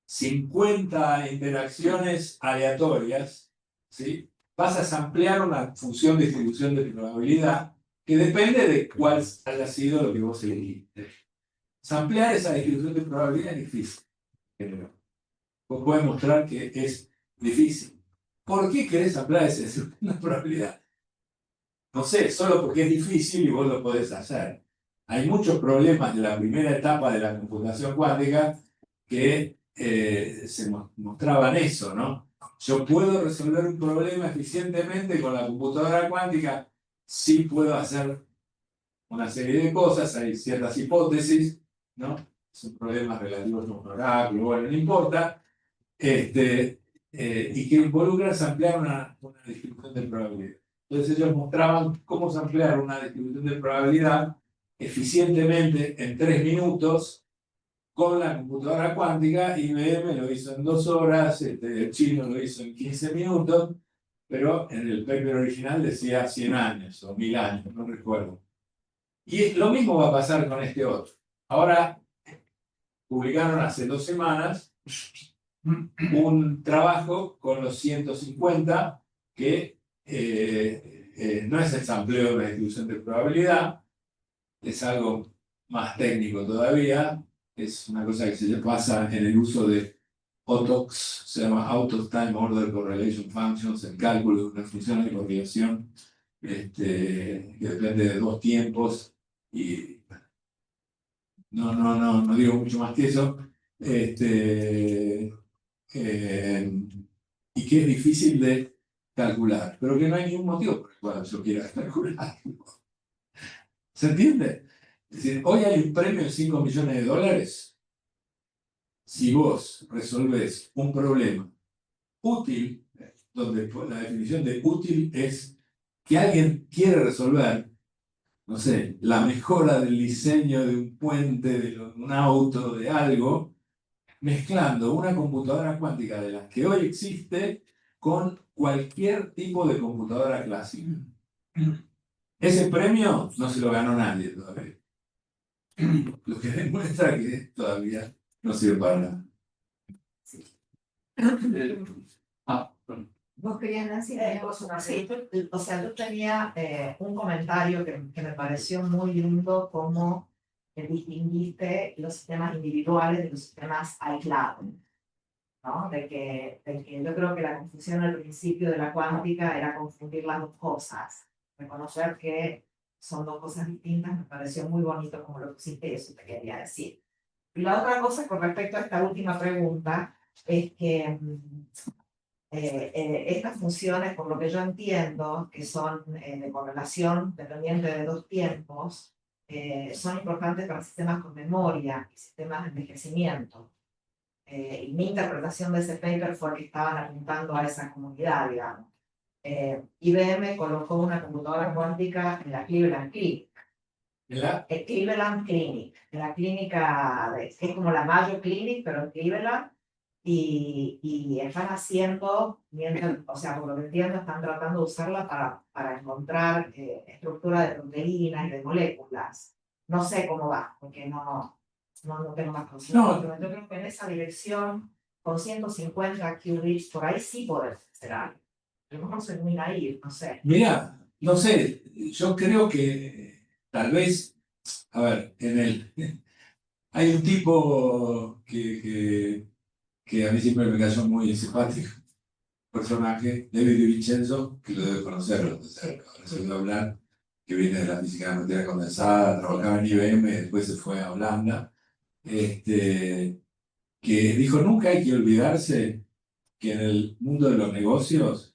50 interacciones aleatorias, ¿sí? Vas a samplear una función de distribución de probabilidad que depende de cuál haya sido lo que vos elegiste. Samplear esa distribución de probabilidad es difícil. Vos podés mostrar que es difícil. ¿Por qué querés samplear esa distribución de probabilidad? No sé, solo porque es difícil y vos lo podés hacer. Hay muchos problemas de la primera etapa de la computación cuántica que se mostraban eso, ¿no? Yo puedo resolver un problema eficientemente con la computadora cuántica, sí puedo hacer una serie de cosas, hay ciertas hipótesis, ¿no? Son problemas relativos a un oráculo, bueno, no importa, y que involucran ampliar una distribución de probabilidad. Entonces ellos mostraban cómo ampliar una distribución de probabilidad eficientemente en 3 minutos con la computadora cuántica. IBM lo hizo en 2 horas, el chino lo hizo en 15 minutos, pero en el paper original decía 100 años o 1000 años, no recuerdo. Y lo mismo va a pasar con este otro. Ahora publicaron hace 2 semanas un trabajo con los 150 que no es el sampleo de una distribución de probabilidad, es algo más técnico todavía, es una cosa que se basa en el uso de OTOX, se llama Out of Time Order Correlation Functions, el cálculo de una función de correlación que depende de 2 tiempos, y no digo mucho más que eso, y que es difícil de calcular, pero que no hay ningún motivo por el cual yo quiera calcular. ¿Se entiende? Es decir, hoy hay un premio de $5 millones si vos resolvés un problema útil, donde la definición de útil es que alguien quiere resolver, no sé, la mejora del diseño de un puente, de un auto, de algo, mezclando una computadora cuántica de las que hoy existe con cualquier tipo de computadora clásica. Ese premio no se lo ganó nadie todavía. Lo que demuestra que todavía no sirve para nada. Bueno. ¿Vos querías decir Sí, o sea, yo tenía un comentario que me pareció muy lindo, como distinguiste los sistemas individuales de los sistemas aislados, ¿no? De que yo creo que la confusión al principio de la cuántica era confundir las dos cosas. Reconocer que son dos cosas distintas me pareció muy bonito como lo pusiste, eso te quería decir. Y la otra cosa con respecto a esta última pregunta es que estas funciones, por lo que yo entiendo, que son de correlación dependiente de dos tiempos, son importantes para sistemas con memoria y sistemas de envejecimiento. Y mi interpretación de ese paper fue que estaban apuntando a esa comunidad, digamos. IBM colocó una computadora cuántica en la Cleveland Clinic. Cleveland Clinic, en la clínica, que es como la Mayo Clinic, pero en Cleveland. Y están haciendo, o sea, por lo que entiendo, están tratando de usarla para encontrar estructura de proteínas y de moléculas. No sé cómo va, porque no tengo más conocimiento, pero yo creo que en esa dirección, con 150 qubits, por ahí sí podemos hacer algo. A lo mejor soy muy naive, no sé. Mira, no sé, yo creo que tal vez, a ver, hay un tipo que a mí siempre me cayó muy simpático, personaje, David Di Vincenzo, que lo debe conocerlo, ahora se oído hablar, que viene de la física de materia condensada, trabajaba en IBM, después se fue a Holanda, que dijo, nunca hay que olvidarse que en el mundo de los negocios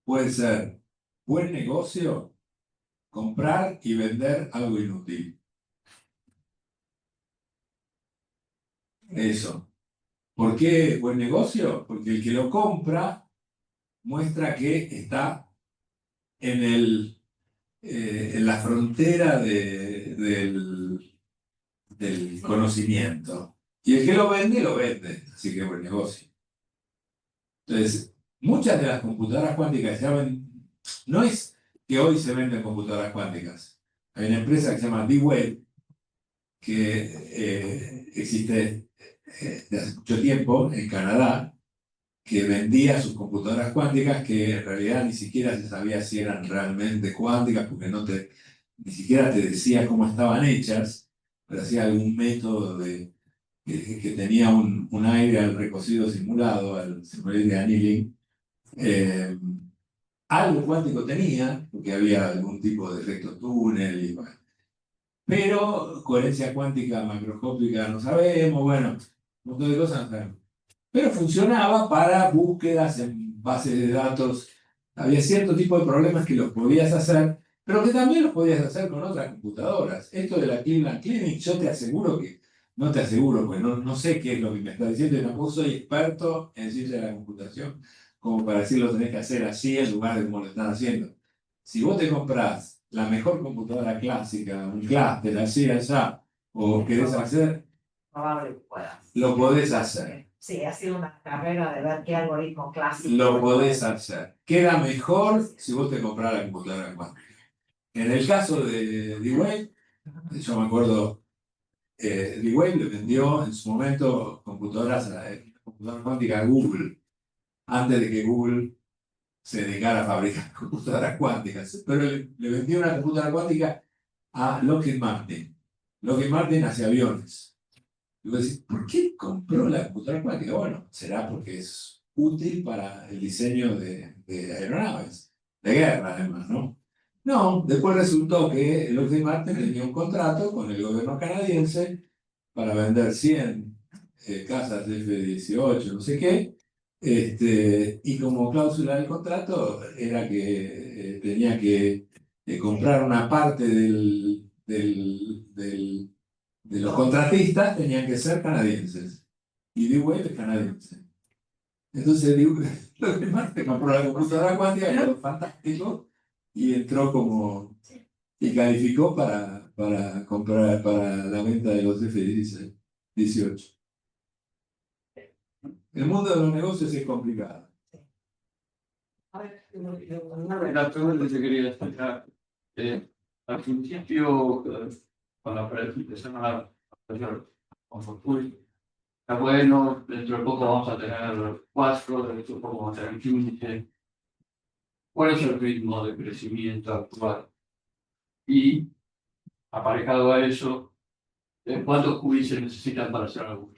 puede ser buen negocio comprar y vender algo inútil. Eso. ¿Por qué buen negocio? Porque el que lo compra muestra que está en la frontera del conocimiento. Y el que lo vende, así que buen negocio. Entonces, muchas de las computadoras cuánticas se llaman, no es que hoy se venden computadoras cuánticas. Hay una empresa que se llama D-Wave, que existe desde hace mucho tiempo en Canadá, que vendía sus computadoras cuánticas que en realidad ni siquiera se sabía si eran realmente cuánticas, porque ni siquiera te decía cómo estaban hechas, pero hacía algún método que tenía un aire al recocido simulado, al simulador de annealing. Algo cuántico tenía, porque había algún tipo de efecto túnel, y bueno. Pero coherencia cuántica macroscópica no sabemos, bueno, un montón de cosas no sabemos. Pero funcionaba para búsquedas en bases de datos. Había cierto tipo de problemas que los podías hacer, pero que también los podías hacer con otras computadoras. Esto de la Cleveland Clinic, yo te aseguro que, no te aseguro, pues no sé qué es lo que me está diciendo, y tampoco soy experto en ciencia de la computación, como para decir lo tenés que hacer así en lugar de como lo están haciendo. Si vos te comprás la mejor computadora clásica, un clúster, así, allá, o querés hacer, Probable que puedas. lo podés hacer. Sí, ha sido una carrera de ver qué algoritmo clásico. Lo podés hacer. Queda mejor si vos te comprás la computadora cuántica. En el caso de D-Wave, yo me acuerdo, D-Wave le vendió en su momento computadoras cuánticas a Google, antes de que Google se dedicara a fabricar computadoras cuánticas. Pero le vendió una computadora cuántica a Lockheed Martin. Lockheed Martin hace aviones. Y vos decís, ¿por qué compró la computadora cuántica? Bueno, será porque es útil para el diseño de aeronaves, de guerra además, ¿no? No, después resultó que Lockheed Martin tenía un contrato con el gobierno canadiense para vender 100 casas de F-18, no sé qué, y como cláusula del contrato era que tenía que comprar una parte de los contratistas, tenían que ser canadienses. Y D-Wave es canadiense. Entonces, Lockheed Martin compró la computadora cuántica, era fantástico, y entró como... y calificó para comprar, para la venta de los F-18. El mundo de los negocios es complicado. A ver, la pregunta que quería destacar, al principio, con la presentación a la está bueno, dentro de poco vamos a tener 4, dentro de poco vamos a tener 15. ¿Cuál es el ritmo de crecimiento actual? Y, aparejado a eso, ¿cuántos qubits se necesitan para hacer algo?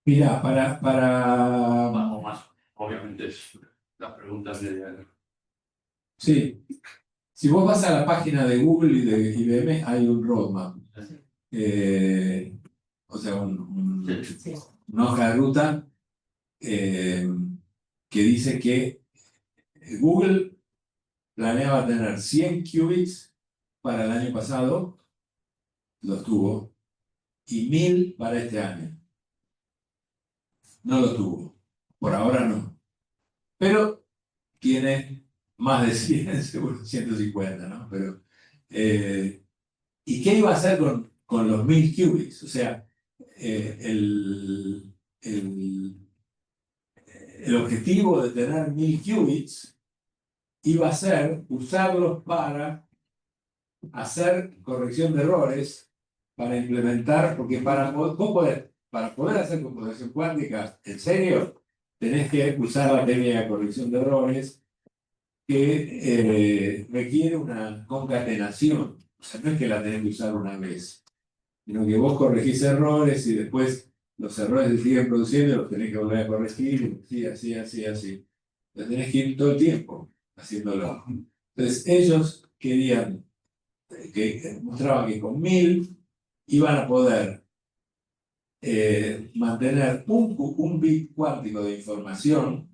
Mira, Más o más, obviamente es la pregunta de... sí, si vos vas a la página de Google y de IBM, hay un roadmap. O sea, una hoja de ruta que dice que Google planeaba tener 100 qubits para el año pasado, los tuvo, y 1000 para este año. No lo tuvo, por ahora no. Pero tiene más de 100, seguro 150, ¿no? Pero, ¿y qué iba a hacer con los 1000 qubits? O sea, el objetivo de tener 1000 qubits iba a ser usarlos para hacer corrección de errores, para implementar, porque para poder hacer computación cuántica en serio, tenés que usar la técnica de corrección de errores que requiere una concatenación. O sea, no es que la tenés que usar una vez, sino que vos corregís errores y después los errores se siguen produciendo y los tenés que volver a corregir, así. Lo tenés que ir todo el tiempo haciéndolo. Entonces, ellos querían, que mostraban que con 1000 iban a poder mantener un bit cuántico de información,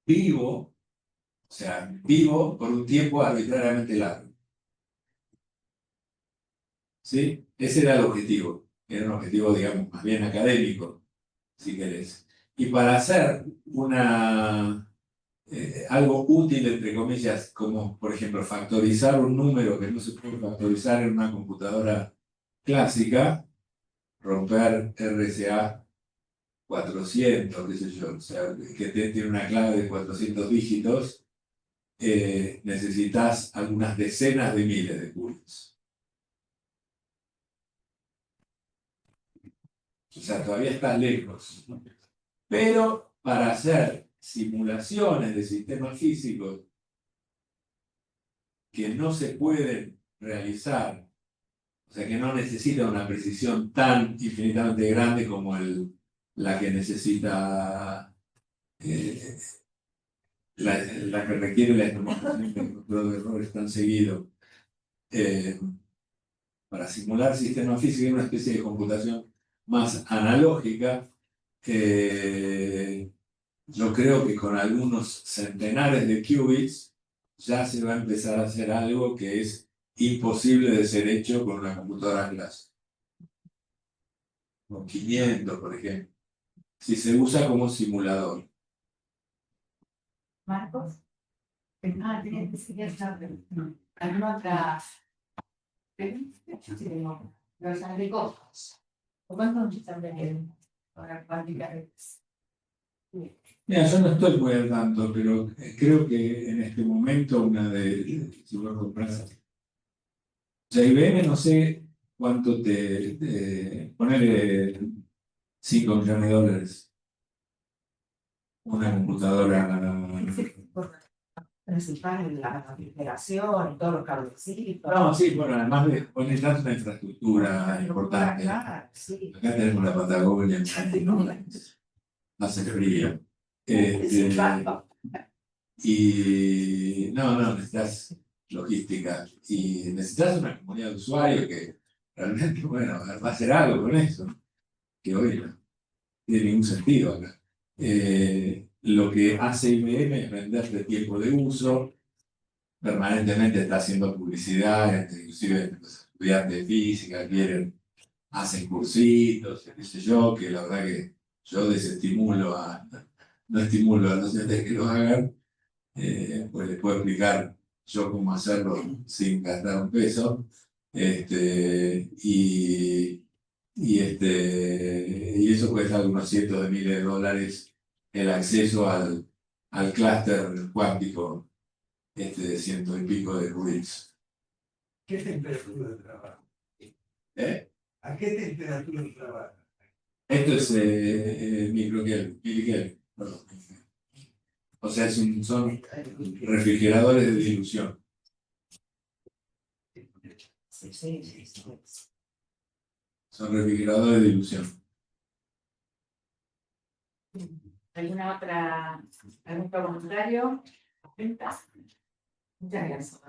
vivo, o sea, vivo por un tiempo arbitrariamente largo. ¿Sí? Ese era el objetivo. Era un objetivo, digamos, más bien académico, si querés. Y para hacer algo útil, entre comillas, como por ejemplo factorizar un número que no se puede factorizar en una computadora clásica, romper RSA 400, qué sé yo, o sea, que tiene una clave de 400 dígitos, necesitas algunas decenas de miles de qubits. O sea, todavía está lejos. Pero para hacer simulaciones de sistemas físicos que no se pueden realizar, o sea, que no necesitan una precisión tan infinitamente grande como la que necesita, la que requiere la información de control de errores tan seguido. Para simular sistemas físicos, una especie de computación más analógica, yo creo que con algunos centenares de qubits ya se va a empezar a hacer algo que es imposible de ser hecho con una computadora clásica. Con 500, por ejemplo. Si se usa como simulador. Marcos. Tienes que seguir alguna otra. Los agricultores. ¿Cuánto nos están vendiendo para cuantificar? Mira, yo no estoy muy al tanto, pero creo que en este momento si vos compras, o sea, IBM no sé cuánto ponele 5 millones de dólares. Una computadora. Principal en la refrigeración y todos los cablecitos. No, sí, bueno, además de poner una infraestructura importante. Claro, sí. Acá tenemos la Patagonia, hace frío. Y no, necesitas logística y necesitas una comunidad de usuarios que realmente, bueno, va a hacer algo con eso, que hoy no tiene ningún sentido acá. Lo que hace IBM es venderte tiempo de uso, permanentemente está haciendo publicidad, inclusive los estudiantes de física hacen cursitos, qué sé yo, que la verdad que yo no estimulo a los estudiantes que lo hagan, pues les puedo explicar yo cómo hacerlo sin gastar un peso. Y eso cuesta algunos cientos de miles de dólares el acceso al clúster cuántico de ciento y pico de qubits. ¿Qué temperatura trabaja? ¿Eh? ¿A qué temperatura trabaja? Esto es milikelvin, perdón. O sea, son refrigeradores de dilución. Sí, sí, sí, sí. Son refrigeradores de dilución. ¿Alguna otra pregunta voluntario? ¿Preguntas? Muchas gracias.